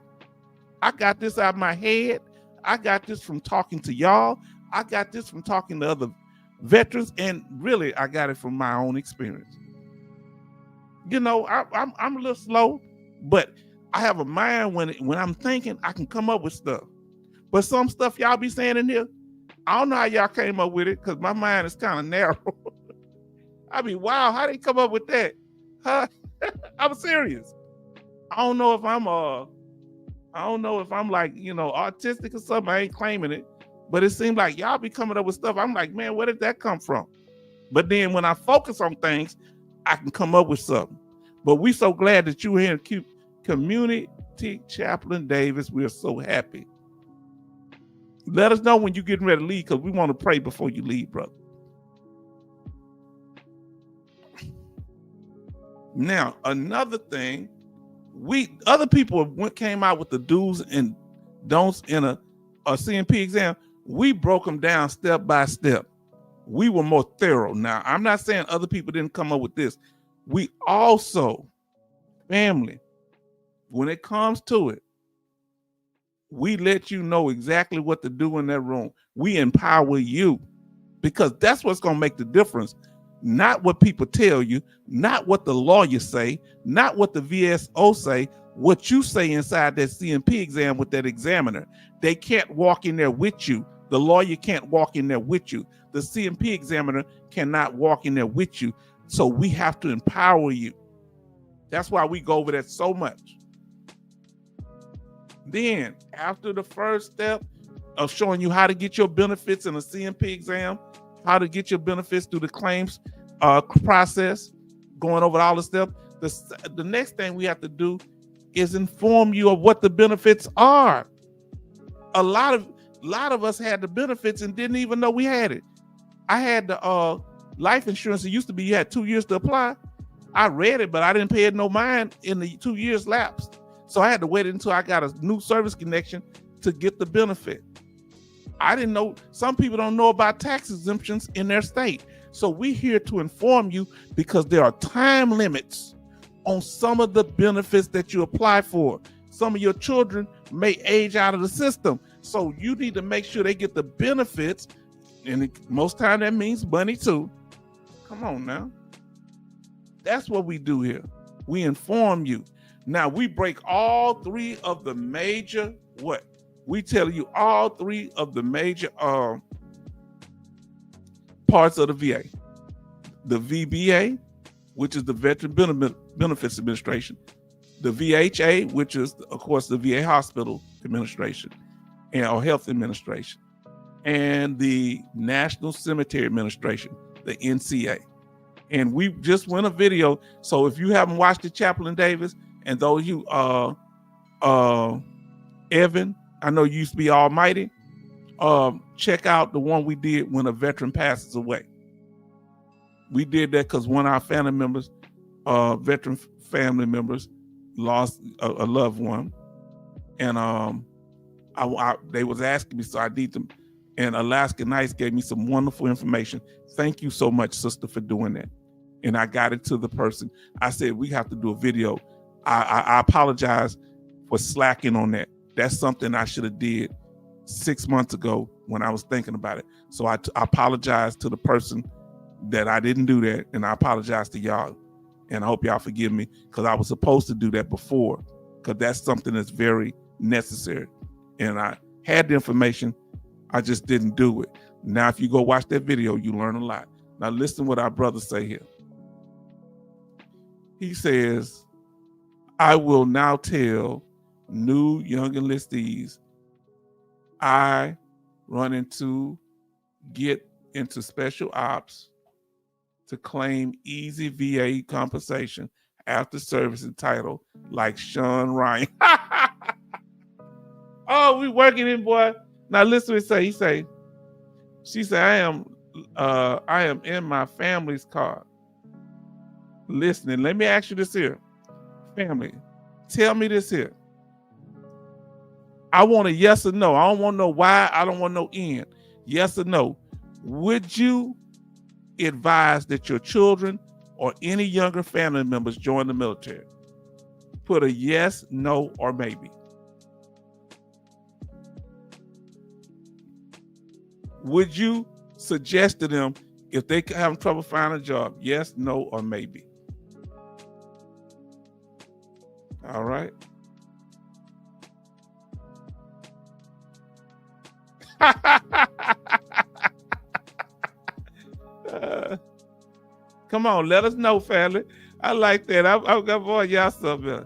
I got this out of my head. I got this from talking to y'all. I got this from talking to other veterans, and really, I got it from my own experience. You know, I'm a little slow, but I have a mind when I'm thinking, I can come up with stuff. But some stuff y'all be saying in here, I don't know how y'all came up with it, because my mind is kind of narrow. I mean, wow, how they come up with that? Huh? I'm serious. I don't know if I'm like, you know, autistic or something. I ain't claiming it. But it seems like y'all be coming up with stuff. I'm like, man, where did that come from? But then when I focus on things, I can come up with something. But we so glad that you're here in Community Chaplain Davis. We're so happy. Let us know when you're getting ready to leave, because we want to pray before you leave, brother. Now, another thing, other people came out with the do's and don'ts in a CMP exam. We broke them down step by step. We were more thorough. Now, I'm not saying other people didn't come up with this. We also, family, when it comes to it, we let you know exactly what to do in that room. We empower you, because that's what's going to make the difference. Not what people tell you, not what the lawyers say, not what the VSO say, what you say inside that CMP exam with that examiner. They can't walk in there with you. The lawyer can't walk in there with you. The CMP examiner cannot walk in there with you. So we have to empower you. That's why we go over that so much. Then, after the first step of showing you how to get your benefits in a CMP exam, how to get your benefits through the claims process, going over all the steps, the next thing we have to do is inform you of what the benefits are. A lot of us had the benefits and didn't even know we had it. I had the life insurance. It used to be you had 2 years to apply. I read it, but I didn't pay it no mind in the 2 years lapsed. So I had to wait until I got a new service connection to get the benefit. I didn't know. Some people don't know about tax exemptions in their state. So we're here to inform you, because there are time limits on some of the benefits that you apply for. Some of your children may age out of the system. So you need to make sure they get the benefits. And most time that means money too. Come on now. That's what we do here. We inform you. Now we break all 3 of the major what? We tell you all 3 of the major parts of the VA. The VBA, which is the Veteran Benefits Administration. The VHA, which is, of course, the VA Hospital Administration or Health Administration. And the National Cemetery Administration, the NCA. And we just went a video. So if you haven't watched it, Chaplain Davis, and those you Evan, I know you used to be almighty. Check out the one we did when a veteran passes away. We did that because one of our family members, veteran family members, lost a loved one, and they was asking me, so I need them. And Alaska Nights gave me some wonderful information. Thank you so much, sister, for doing that. And I got it to the person. I said, we have to do a video. I apologize for slacking on that. That's something I should have did 6 months ago when I was thinking about it. So I apologize to the person that I didn't do that. And I apologize to y'all. And I hope y'all forgive me, because I was supposed to do that before, because that's something that's very necessary. And I had the information, I just didn't do it. Now, if you go watch that video, you learn a lot. Now, listen what our brother say here. He says, I will now tell new young enlistees I get into special ops to claim easy VA compensation after service entitled like Sean Ryan. Oh, we working in, boy. Now listen to what he say. She said, I am in my family's car listening. Let me ask you this here. Family, tell me this here. I want a yes or no. I don't want no why. I don't want no end. Yes or no. Would you advise that your children or any younger family members join the military? Put a yes, no, or maybe. Would you suggest to them if they having trouble finding a job? Yes, no, or maybe. All right. Come on, let us know, family. I like that. I've got boy y'all something.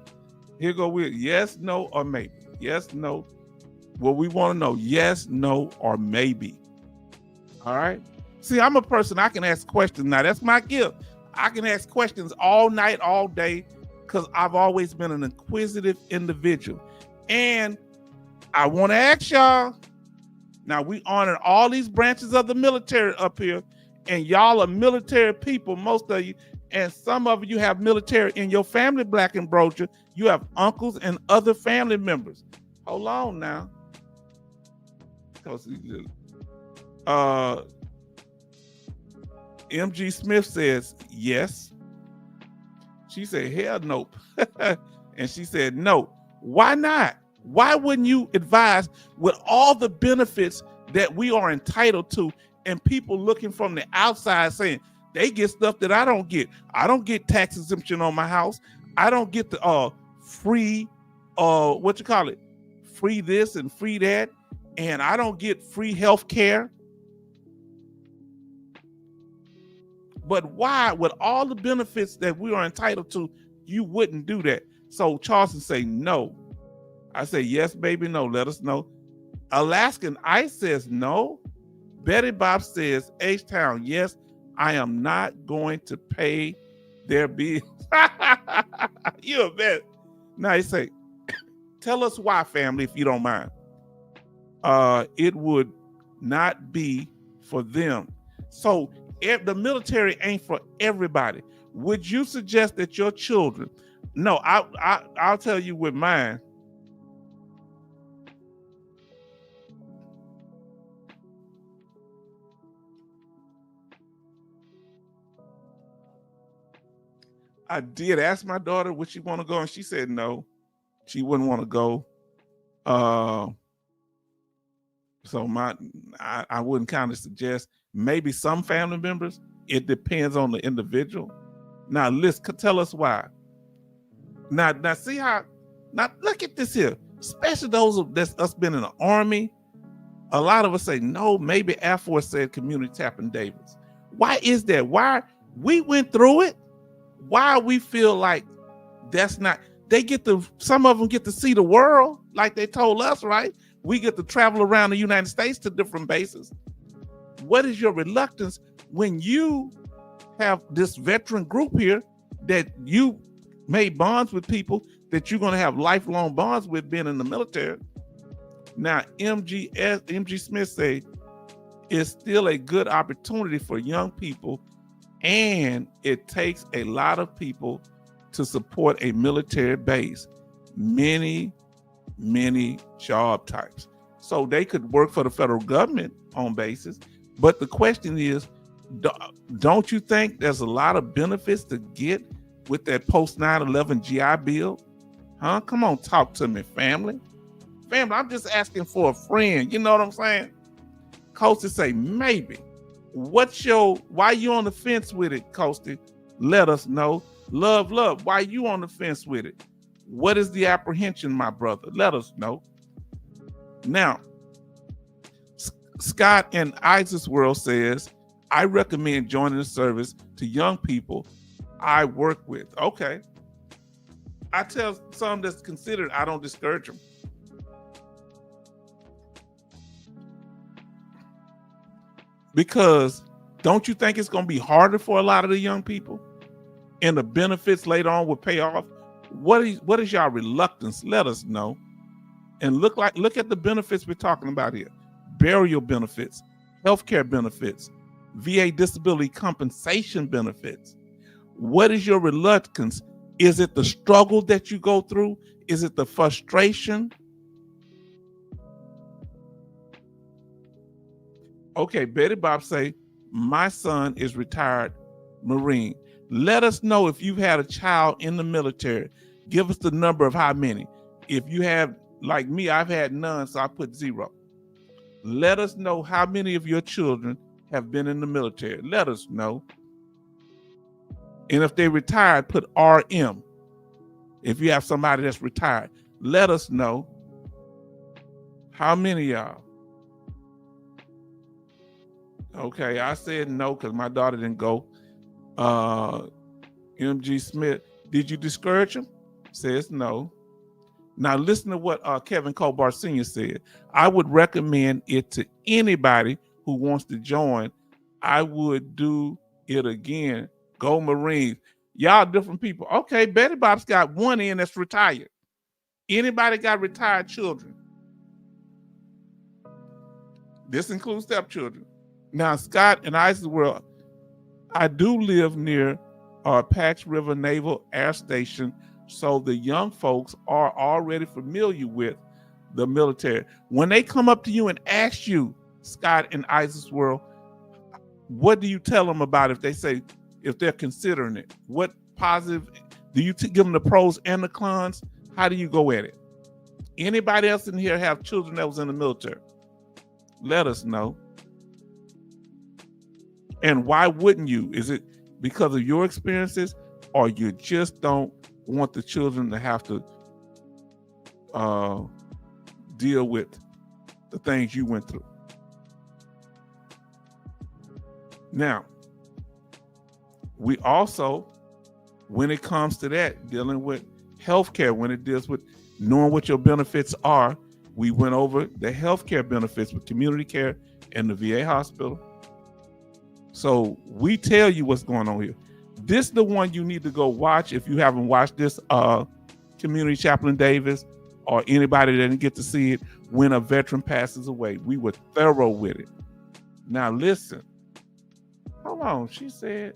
Here go with yes, no, or maybe. Yes, no. What we want to know, yes, no, or maybe. All right. See, I'm a person, I can ask questions now. That's my gift. I can ask questions all night, all day, because I've always been an inquisitive individual. And I want to ask y'all, now we honor all these branches of the military up here, and y'all are military people, most of you, and some of you have military in your family, Black and Brocha. You have uncles and other family members. Hold on now. MG Smith says yes. She said hell nope. And she said no. Why not? Why wouldn't you advise with all the benefits that we are entitled to, and people looking from the outside saying they get stuff that I don't get? I don't get tax exemption on my house. I don't get the free free this and free that, and I don't get free health care. But why, with all the benefits that we are entitled to, you wouldn't do that? So Charleston say no. I say yes, baby, no. Let us know. Alaskan Ice says no. Betty Bob says H-Town, yes, I am not going to pay their bills. You a bet. Now you say, tell us why, family, if you don't mind. It would not be for them. So if the military ain't for everybody, would you suggest that your children? No, I'll tell you with mine. I did ask my daughter would she want to go, and she said no, she wouldn't want to go. So I wouldn't kind of suggest. Maybe some family members. It depends on the individual. Now, Liz, tell us why. Now see how. Now look at this here. Especially those that's us been in the Army. A lot of us say no. Maybe Air Force said community tapping Davis. Why is that? Why we went through it? Why we feel like that's not? Some of them get to see the world like they told us, right? We get to travel around the United States to different bases. What is your reluctance when you have this veteran group here that you made bonds with people that you're going to have lifelong bonds with being in the military? Now, MG Smith say it's still a good opportunity for young people, and it takes a lot of people to support a military base. Many job types. So they could work for the federal government on basis. But the question is, don't you think there's a lot of benefits to get with that post 9/11 GI Bill? Huh? Come on, talk to me, family. Family, I'm just asking for a friend. You know what I'm saying? Coasty say, maybe. Why you on the fence with it, Coasty? Let us know. Love, why you on the fence with it? What is the apprehension, my brother? Let us know. Now, Scott in Isaac's World says, I recommend joining the service to young people I work with. Okay. I tell some that's considered, I don't discourage them. Because don't you think it's going to be harder for a lot of the young people? And the benefits later on will pay off? What is y'all reluctance? Let us know. And look at the benefits we're talking about here. Burial benefits, healthcare benefits, VA disability compensation benefits. What is your reluctance? Is it the struggle that you go through? Is it the frustration? Okay, Betty Bob say, my son is retired Marine. Let us know if you've had a child in the military. Give us the number of how many. If you have, like me, I've had none, so I put 0. Let us know how many of your children have been in the military. Let us know. And if they retired, put RM. If you have somebody that's retired, let us know. How many of y'all? Okay, I said no because my daughter didn't go. MG Smith, did you discourage him? Says no. Now listen to what Kevin Kobar Sr. said. I would recommend it to anybody who wants to join. I would do it again. Go Marines. Y'all different people. Okay, Betty Bob's got one in that's retired. Anybody got retired children? This includes stepchildren. Now, Scott and Isaac's World, I do live near Pax River Naval Air Station, so the young folks are already familiar with the military. When they come up to you and ask you, Scott and Isaac's World, what do you tell them about if they're considering it? What positive, do you give them the pros and the cons? How do you go at it? Anybody else in here have children that was in the military? Let us know. And why wouldn't you? Is it because of your experiences, or you just don't want the children to have to deal with the things you went through? Now, we also, when it comes to that, dealing with healthcare, when it deals with knowing what your benefits are, we went over the healthcare benefits with community care and the VA hospital. So we tell you what's going on here. This is the one you need to go watch if you haven't watched this, Community Chaplain Davis, or anybody that didn't get to see it, when a veteran passes away. We were thorough with it. Now listen. Hold on. She said,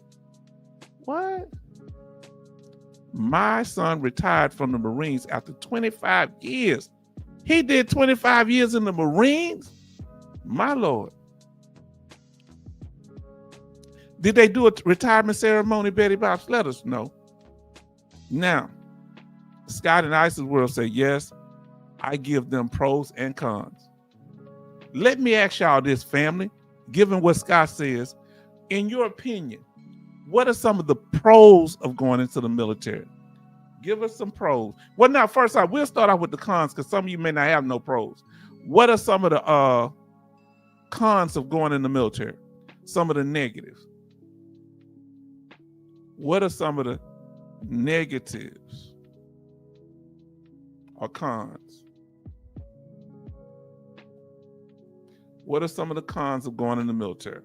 what? My son retired from the Marines after 25 years. He did 25 years in the Marines? My Lord. Did they do a retirement ceremony, Betty Bobs? Let us know. Now, Scott and Isaac's World say, yes, I give them pros and cons. Let me ask y'all this, family, given what Scott says, in your opinion, what are some of the pros of going into the military? Give us some pros. Well, now, first off, we'll start off with the cons because some of you may not have no pros. What are some of the cons of going in the military? Some of the negatives. What are some of the negatives or cons? What are some of the cons of going in the military,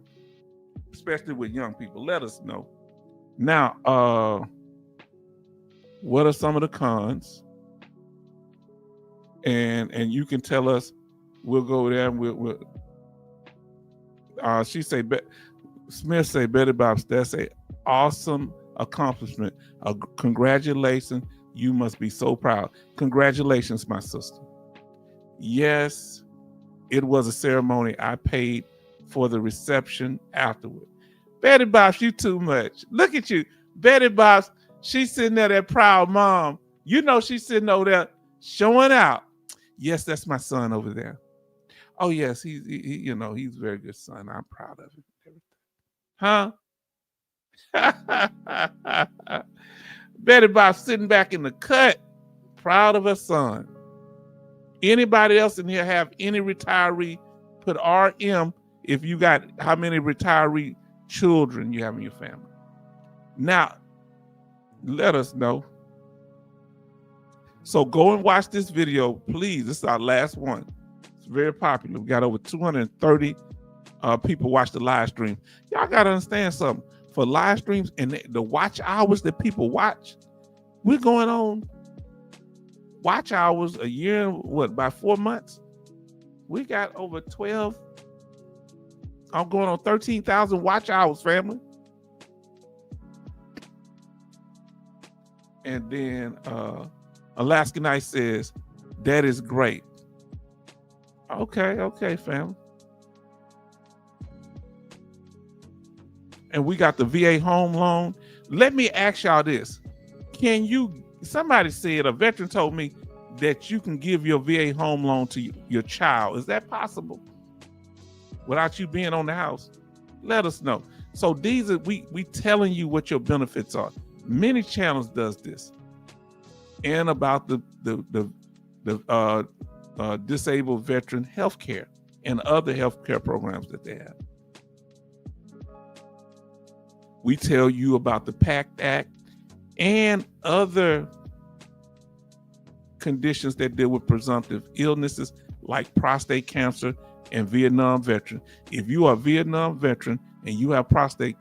especially with young people? Let us know. Now, what are some of the cons? And you can tell us We'll go there and we'll she say, Smith say, Betty Bobs, that's a awesome accomplishment. Congratulations. You must be so proud. Congratulations, my sister. Yes, it was a ceremony. I paid for the reception afterward. Betty Bobs, you too much. Look at you. Betty Bobs, she's sitting there, that proud mom. You know she's sitting over there showing out. Yes, that's my son over there. Oh, yes, he's a very good son. I'm proud of him. Huh? Betty Bobs sitting back in the cut, proud of her son. Anybody else in here have any retiree? Put RM if you got how many retiree children you have in your family. Now, let us know. So go and watch this video, please. This is our last one. It's very popular. We got over 230 people watch the live stream. Y'all got to understand something. For live streams and the watch hours that people watch, we're going on watch hours a year, by 4 months? We got over 12. I'm going on 13,000 watch hours, family. And then Alaska Night says, that is great. Okay, family. And we got the VA home loan. Let me ask y'all this. Somebody said, a veteran told me that you can give your VA home loan to your child. Is that possible? Without you being on the house? Let us know. So these are, we telling you what your benefits are. Many channels does this. And about the disabled veteran health care and other health care programs that they have. We tell you about the PACT Act and other conditions that deal with presumptive illnesses like prostate cancer and Vietnam veteran. If you are a Vietnam veteran and you have prostate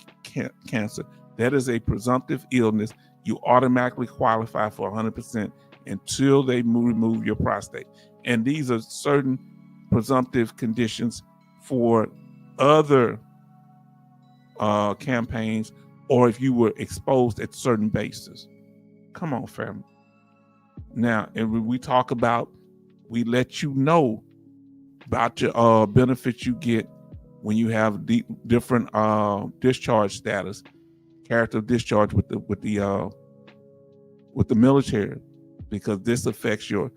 cancer, that is a presumptive illness. You automatically qualify for 100% until they remove your prostate. And these are certain presumptive conditions for other campaigns, or if you were exposed at certain bases. Come on, family. Now, and when we talk about, we let you know about your benefits you get when you have different discharge status, character of discharge with the military, because this affects your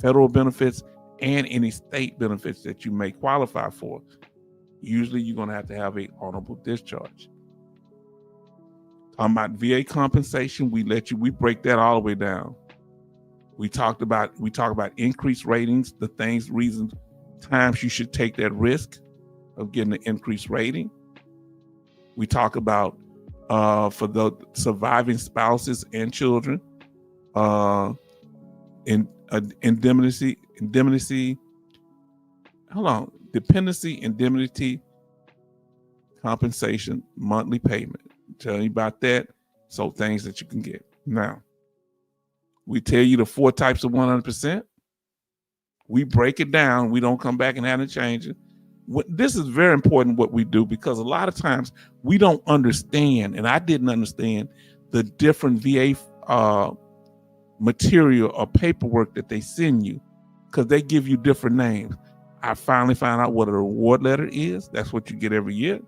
federal benefits and any state benefits that you may qualify for. Usually you're going to have a honorable discharge. Talking about VA compensation, we break that all the way down. We talk about increased ratings, the reasons, times you should take that risk of getting an increased rating. We talk about for the surviving spouses and children, dependency, indemnity, compensation, monthly payment. Tell you about that. So things that you can get. Now, we tell you the 4 types of 100%. We break it down. We don't come back and have to change it. This is very important what we do, because a lot of times we don't understand, and I didn't understand the different VA material or paperwork that they send you, because they give you different names. I finally found out what a reward letter is. That's what you get every year.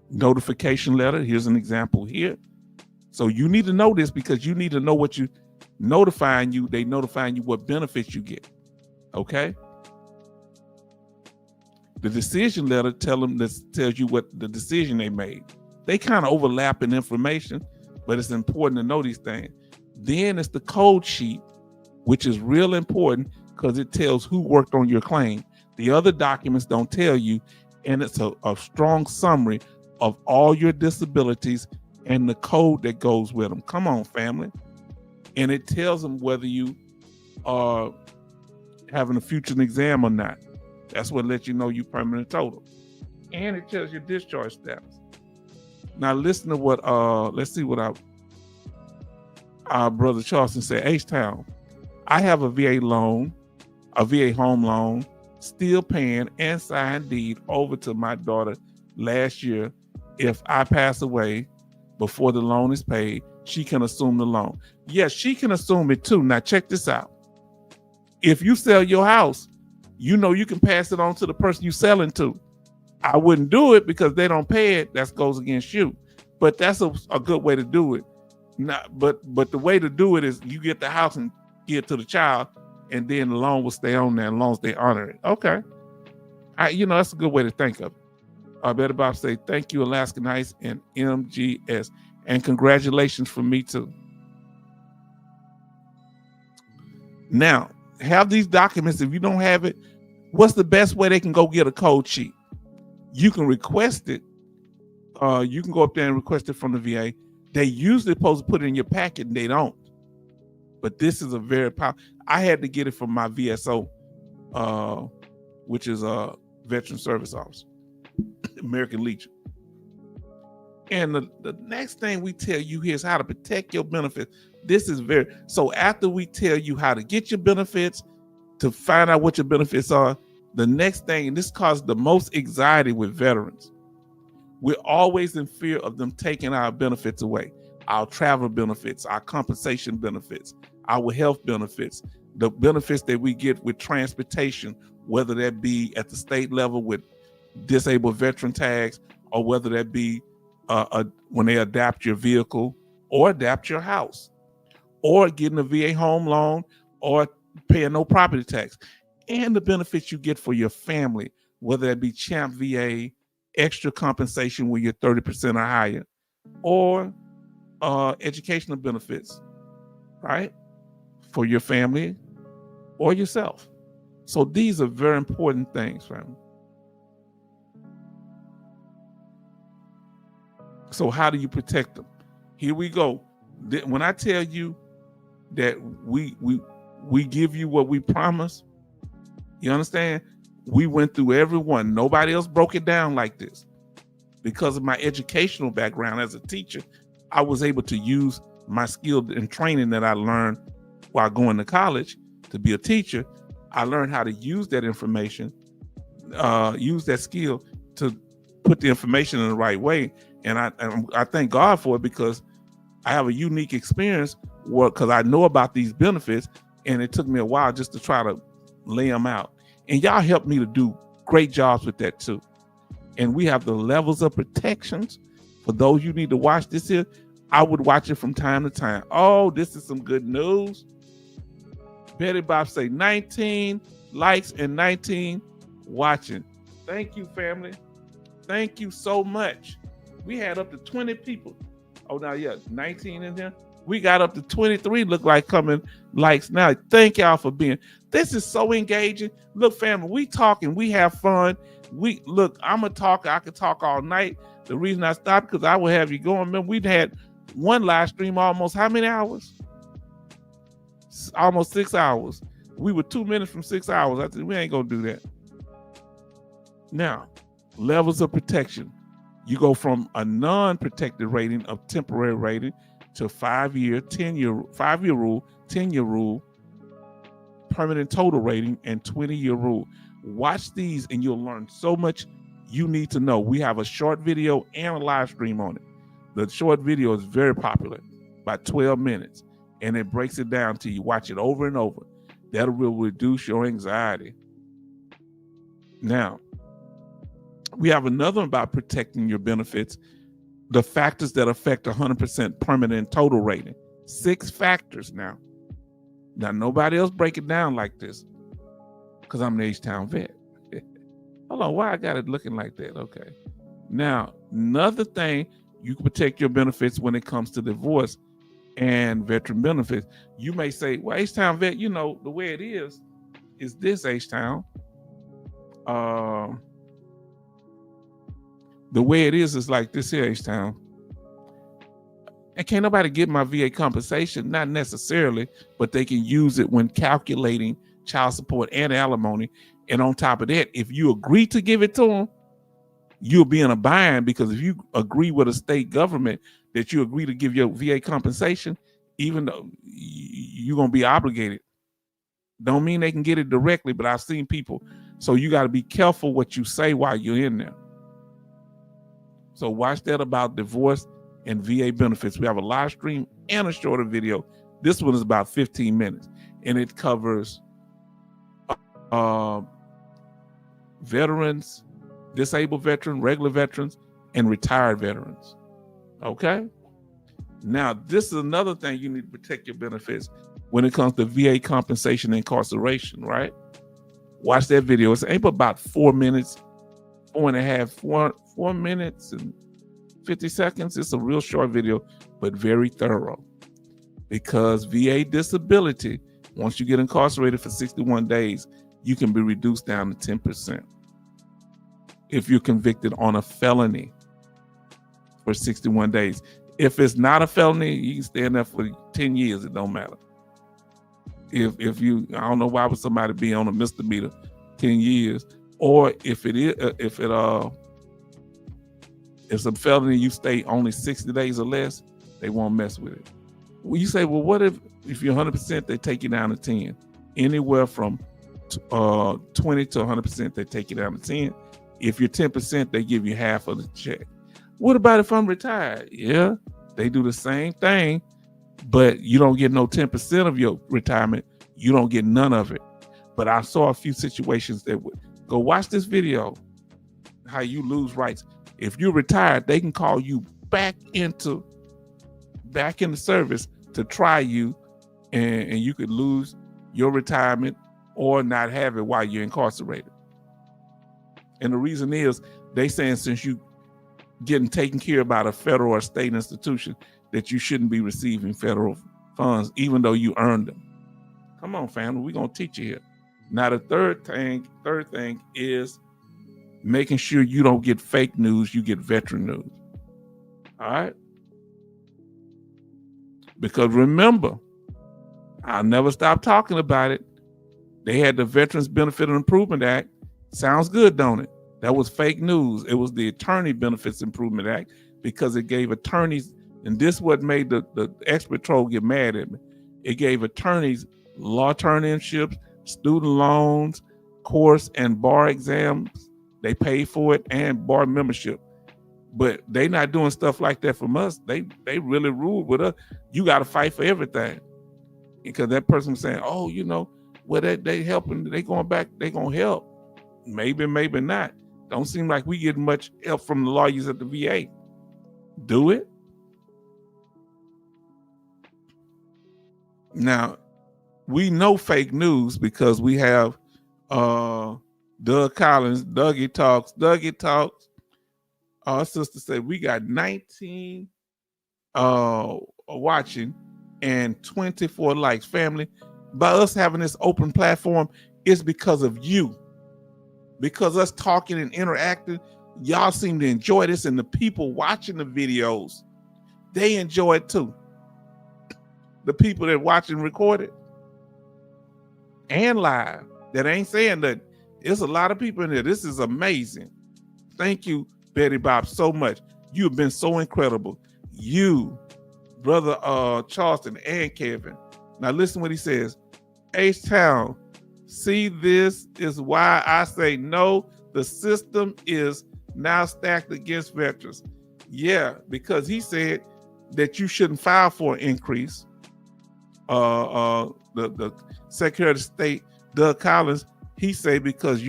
Notification letter. Here's an example here. So you need to know this, because you need to know what you notifying you. They notifying you what benefits you get. Okay. The decision letter tells you what the decision they made. They kind of overlap in information, but it's important to know these things. Then it's the code sheet, which is real important because it tells who worked on your claim. The other documents don't tell you, and it's a strong summary of all your disabilities and the code that goes with them. Come on, family. And it tells them whether you are having a future exam or not. That's what lets you know you permanent total. And it tells your discharge status. Now listen to what, let's see what our brother Charleston said. H-Town, I have a VA loan, a VA home loan, still paying and signed deed over to my daughter last year. If I pass away before the loan is paid, she can assume the loan. Yes, she can assume it too. Now check this out. If you sell your house, you know you can pass it on to the person you're selling to. I wouldn't do it because they don't pay it. That goes against you. But that's a good way to do it. But the way to do it is you get the house and give it to the child, and then the loan will stay on there as long as they honor it. Okay. That's a good way to think of it. Betty Bob say, thank you, Alaska Nights and MGS. And congratulations from me too. Now, have these documents. If you don't have it, what's the best way they can go get a code sheet? You can request it. You can go up there and request it from the VA. They usually supposed to put it in your packet, and they don't. But this is a very powerful. I had to get it from my VSO, which is a Veteran Service Officer, American Legion. And the next thing we tell you here is how to protect your benefits. This is so after we tell you how to get your benefits, to find out what your benefits are, the next thing, and this causes the most anxiety with veterans. We're always in fear of them taking our benefits away, our travel benefits, our compensation benefits, our health benefits, the benefits that we get with transportation, whether that be at the state level with disabled veteran tags, or whether that be when they adapt your vehicle or adapt your house, or getting a VA home loan, or paying no property tax, and the benefits you get for your family, whether that be CHAMP VA, extra compensation when you're 30% or higher, or educational benefits, right, for your family or yourself. So these are very important things, family. So how do you protect them? Here we go. When I tell you that we give you what we promise, you understand? We went through every one. Nobody else broke it down like this. Because of my educational background as a teacher, I was able to use my skill and training that I learned while going to college to be a teacher. I learned how to use that information, use that skill to put the information in the right way. And I thank God for it, because I have a unique experience because I know about these benefits, and it took me a while just to try to lay them out. And y'all helped me to do great jobs with that too. And we have the levels of protections. For those you need to watch this here, I would watch it from time to time. Oh, this is some good news. Betty Bob say 19 likes and 19 watching. Thank you, family. Thank you so much. We had up to 20 people. Oh, now, yeah, 19 in here. We got up to 23 look like coming likes now. Thank y'all for being. This is so engaging. Look, family, we talking, we have fun. I'm a talker. I could talk all night. The reason I stopped because I would have you going. Remember, we'd had one live stream almost how many hours? Almost 6 hours. We were 2 minutes from 6 hours. I said, we ain't gonna do that. Now, levels of protection. You go from a non-protected rating of temporary rating to 5-year, 10-year, 5-year rule, 10-year rule, permanent total rating, and 20-year rule. Watch these and you'll learn so much you need to know. We have a short video and a live stream on it. The short video is very popular, about 12 minutes, and it breaks it down to you. Watch it over and over. That will reduce your anxiety. Now, we have another about protecting your benefits, the factors that affect 100% permanent total rating. 6 factors now. Now, nobody else break it down like this because I'm an H-Town vet. Hold on, why I got it looking like that? Okay. Now, another thing, you can protect your benefits when it comes to divorce and veteran benefits. You may say, well, H-Town vet, the way it is this H-Town. The way it is like this here, H-Town. And can't nobody get my VA compensation? Not necessarily, but they can use it when calculating child support and alimony. And on top of that, if you agree to give it to them, you'll be in a bind, because if you agree with a state government that you agree to give your VA compensation, even though you're going to be obligated Don't mean they can get it directly, but I've seen people. So you got to be careful what you say while you're in there. So watch that about divorce and VA benefits. We have a live stream and a shorter video. This one is about 15 minutes, and it covers veterans, disabled veterans, regular veterans, and retired veterans. Okay? Now, this is another thing you need to protect your benefits when it comes to VA compensation and incarceration, right? Watch that video. It's about 4 minutes, 4 minutes and 50 seconds. It's a real short video, but very thorough. Because VA disability, once you get incarcerated for 61 days, you can be reduced down to 10% if you're convicted on a felony for 61 days. If it's not a felony, you can stay in there for 10 years. It don't matter. If you, I don't know why would somebody be on a misdemeanor 10 years, or if it's a felony, you stay only 60 days or less, they won't mess with it. Well, you say, well, what if you're 100%, they take you down to 10? Anywhere from 20 to 100%, they take you down to 10. If you're 10%, they give you half of the check. What about if I'm retired? Yeah, they do the same thing, but you don't get no 10% of your retirement. You don't get none of it. But I saw a few situations that would go watch this video, how you lose rights. If you're retired, they can call you back into service to try you, and you could lose your retirement or not have it while you're incarcerated. And the reason is they saying since you getting taken care of by a federal or state institution that you shouldn't be receiving federal funds even though you earned them. Come on, family, we're gonna teach you here. Now the third thing is making sure you don't get fake news, you get veteran news. All right? Because remember, I'll never stop talking about it. They had the Veterans Benefit and Improvement Act. Sounds good, don't it? That was fake news. It was the Attorney Benefits Improvement Act because it gave attorneys, and this is what made the expert troll get mad at me. It gave attorneys law attorneyships, student loans, course and bar exams. They paid for it, and bar membership. But they not doing stuff like that from us. They really ruled with us. You got to fight for everything. Because that person was saying, oh, you know, well, they helping, they going back, they going to help. Maybe, maybe not. Don't seem like we get much help from the lawyers at the VA. Do it? Now, we know fake news because we have Doug Collins, Dougie Talks. Our sister said we got 19 watching and 24 likes. Family, by us having this open platform, it's because of you. Because us talking and interacting, y'all seem to enjoy this, and the people watching the videos, they enjoy it too. The people that watch and record it and live that ain't saying that. There's a lot of people in there. This is amazing. Thank you, Betty Bob, so much. You've been so incredible. You, Brother Charleston and Kevin. Now listen what he says. H-Town, see, this is why I say no, the system is now stacked against veterans. Yeah, because he said that you shouldn't file for an increase. The Secretary of State, Doug Collins, he said because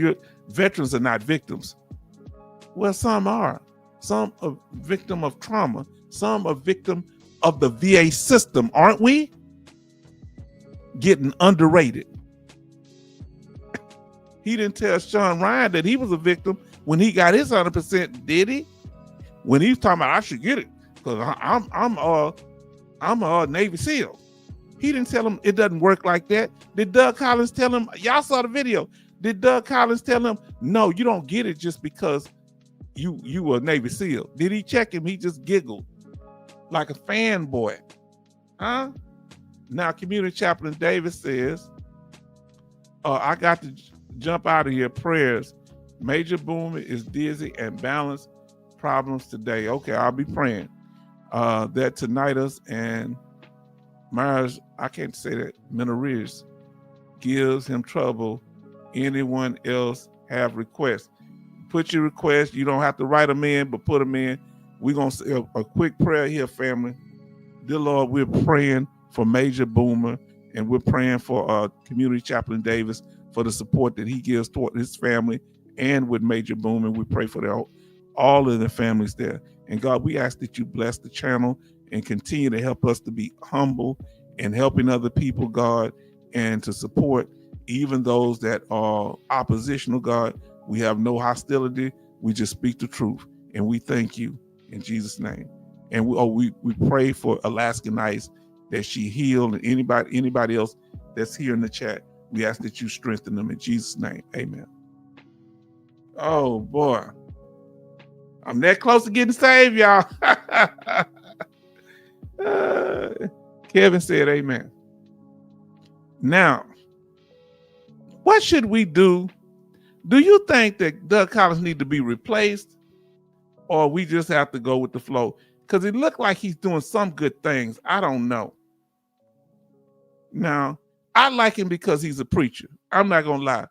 veterans are not victims. Well, some are. Some are victim of trauma. Some are victim of the VA system, aren't we? Getting underrated. He didn't tell Sean Ryan that he was a victim when he got his 100%, did he? When he was talking about I should get it because I'm a Navy SEAL. He didn't tell him it doesn't work like that. Did Doug Collins tell him? Y'all saw the video. Did Doug Collins tell him, no, you don't get it just because you were a Navy SEAL? Did he check him? He just giggled like a fanboy. Huh? Now, Community Chaplain Davis says, I got to jump out of here. Prayers. Major Boomer is dizzy and balance problems today. Okay, I'll be praying that tinnitus and Myers, I can't say that, Menorius gives him trouble. Anyone else have requests? Put your requests. You don't have to write them in, but put them in. We're going to say a quick prayer here, family. Dear Lord, we're praying for Major Boomer, and we're praying for Community Chaplain Davis for the support that he gives toward his family and with Major Boomer. We pray for all of the families there. And God, we ask that you bless the channel and continue to help us to be humble and helping other people, God, and to support even those that are oppositional, God. We have no hostility. We just speak the truth. And we thank you in Jesus' name. And we pray for Alaska Nice that she healed, and anybody else that's here in the chat, we ask that you strengthen them in Jesus' name. Amen. Oh boy. I'm that close to getting saved, y'all. Kevin said amen. Now, what should we do? Do you think that Doug Collins need to be replaced, or we just have to go with the flow? Because it looked like he's doing some good things. I don't know. Now, I like him because he's a preacher. I'm not going to lie.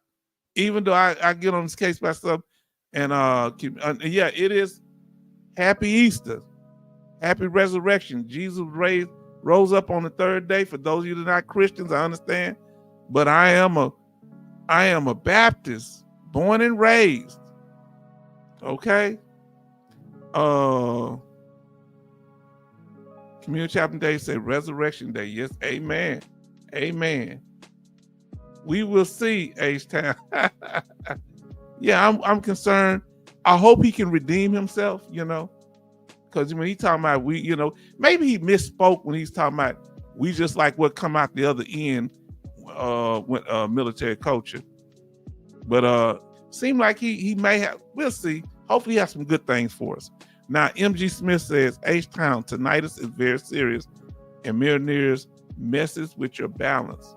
Even though I get on this case by stuff, and yeah, it is Happy Easter. Happy Resurrection. Jesus rose up on the third day. For those of you that are not Christians, I understand. But I am a Baptist, born and raised. Okay? Community Chaplain Day say Resurrection Day. Yes, amen. Amen. We will see, H-Town. Yeah, I'm concerned. I hope he can redeem himself, because when he talking about maybe he misspoke when he's talking about we just like what come out the other end with military culture. But seem like he may have. We'll see. Hopefully he has some good things for us. Now, MG Smith says, H-Town, tinnitus is very serious and Millionaires messes with your balance.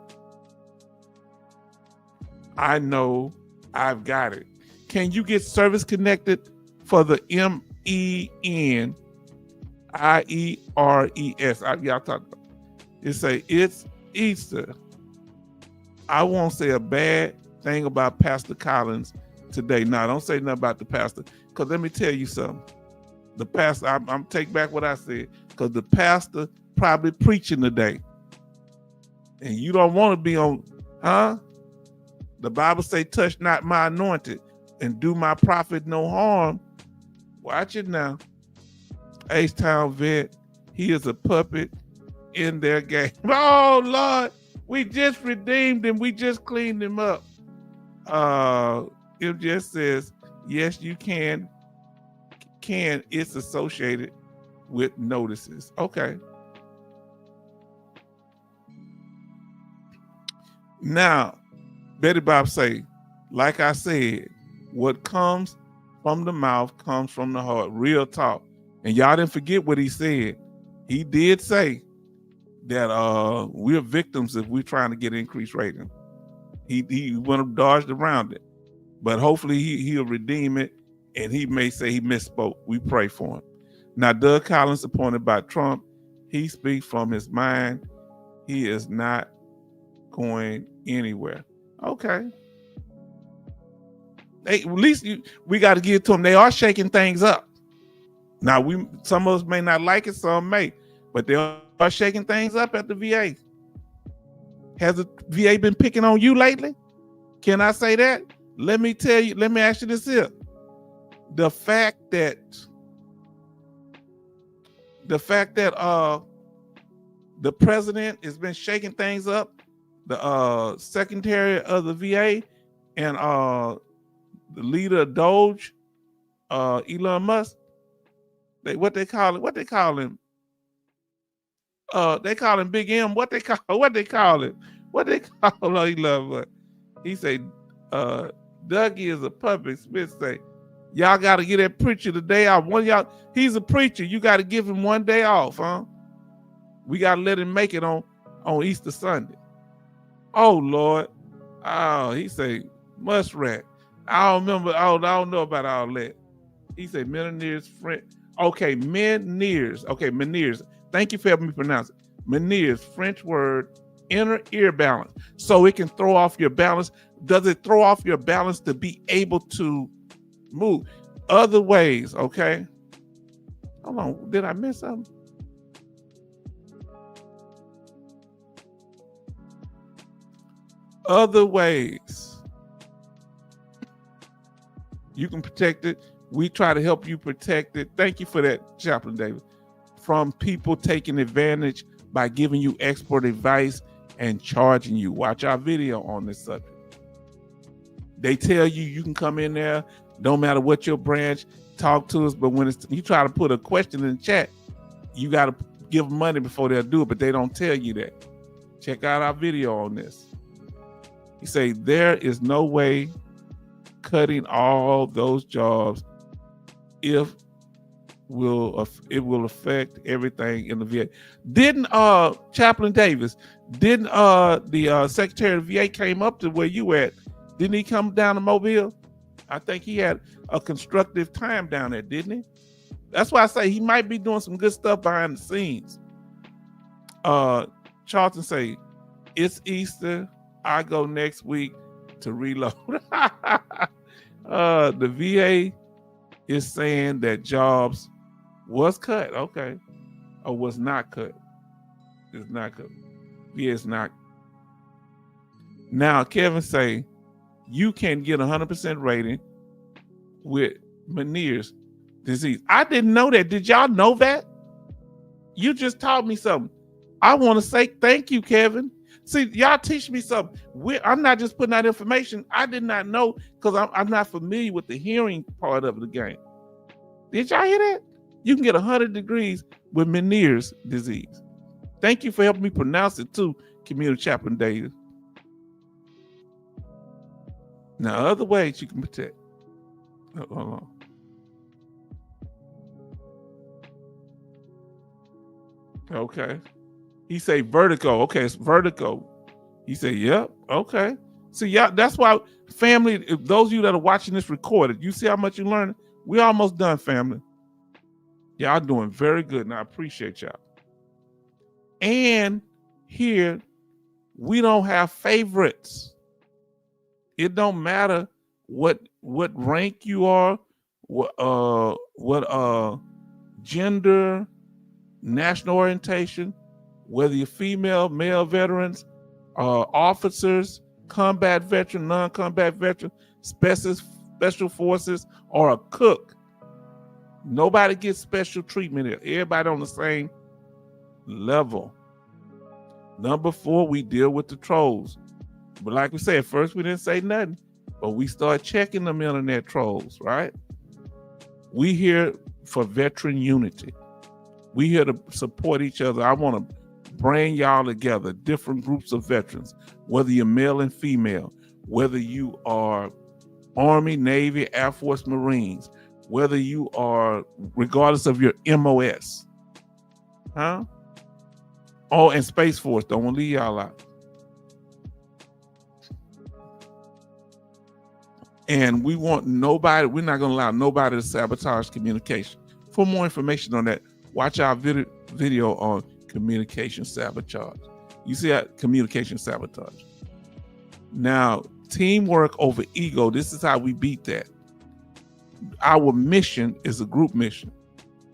I know I've got it. Can you get service connected for the MENIERES? Y'all talk about it. Say it's Easter. I won't say a bad thing about Pastor Collins today. Now, don't say nothing about the pastor, because let me tell you something. The pastor, I'm take back what I said, because the pastor probably preaching today, and you don't want to be on, huh? The Bible say, touch not my anointed and do my prophet no harm. Watch it now. H-Town vet, he is a puppet in their game. Oh, Lord, we just redeemed him. We just cleaned him up. It just says, yes, you can. It's associated with notices. Okay. Now, Betty Bob say, like I said, what comes from the mouth comes from the heart. Real talk. And y'all didn't forget what he said. He did say that we're victims if we're trying to get increased rating. He went up, dodged around it. But hopefully he'll redeem it, and he may say he misspoke. We pray for him. Now, Doug Collins, appointed by Trump, he speaks from his mind. He is not going anywhere. Okay. At least we got to give it to them. They are shaking things up. Now, some of us may not like it, some may, but they are shaking things up at the VA. Has the VA been picking on you lately? Can I say that? Let me ask you this here. The fact that the president has been shaking things up, the secretary of the VA, and the leader of Doge, Elon Musk, what they call him? They call him Big M. What they call him? Elon Musk? He say, Dougie is a puppet. Smith say, y'all got to get that preacher the day off. One of y'all, he's a preacher. You got to give him one day off, huh? We got to let him make it on Easter Sunday. Oh, Lord. Oh, he say, muskrat. I don't know about all that. He said, Millionaires French. Okay, Meniere's. Okay, Meniere's. Thank you for helping me pronounce it. Meniere's, French word, inner ear balance, so it can throw off your balance. Does it throw off your balance to be able to move? Other ways, okay? Hold on, did I miss something? Other ways you can protect it. We try to help you protect it. Thank you for that, Chaplain David. From people taking advantage by giving you expert advice and charging you. Watch our video on this subject. They tell you you can come in there, don't matter what your branch, talk to us, but when you try to put a question in the chat, you got to give them money before they'll do it, but they don't tell you that. Check out our video on this. You say there is no way cutting all those jobs it will affect everything in the VA. Didn't Chaplain Davis, didn't the Secretary of the VA came up to where you at? Didn't he come down to Mobile? I think he had a constructive time down there, didn't he? That's why I say he might be doing some good stuff behind the scenes. Charlton say, it's Easter. I go next week to reload. The VA is saying that jobs was cut. Okay. Or was not cut. It's not cut. VA is not. Now, Kevin say, you can get 100% rating with Meniere's disease. I didn't know that. Did y'all know that? You just taught me something. I want to say thank you, Kevin. See, y'all teach me something. I'm not just putting out information. I did not know because I'm not familiar with the hearing part of the game. Did y'all hear that? You can get 100 degrees with Meniere's disease. Thank you for helping me pronounce it too, Community Chaplain David. Now, other ways you can protect. Hold on. Okay. He say vertigo. Okay, it's vertigo. He say, yep. Okay. See, y'all, that's why, family, if those of you that are watching this recorded, you see how much you learned? We almost done, family. Y'all doing very good, and I appreciate y'all. And here, we don't have favorites. It don't matter what rank you are, what gender, national orientation, whether you're female, male veterans, officers, combat veteran, non-combat veteran, special forces, or a cook. Nobody gets special treatment here. Everybody on the same level. Number 4, we deal with the trolls. But like we said, first we didn't say nothing, but we start checking them internet trolls, right? We here for veteran unity. We here to support each other. I want to bring y'all together, different groups of veterans, whether you're male and female, whether you are Army, Navy, Air Force, Marines, whether you are, regardless of your MOS, huh? Oh, and Space Force, don't want to leave y'all out. And we want nobody, we're not going to allow nobody to sabotage communication. For more information on that, watch our video on communication sabotage. You see that? Communication sabotage. Now, teamwork over ego, this is how we beat that. Our mission is a group mission.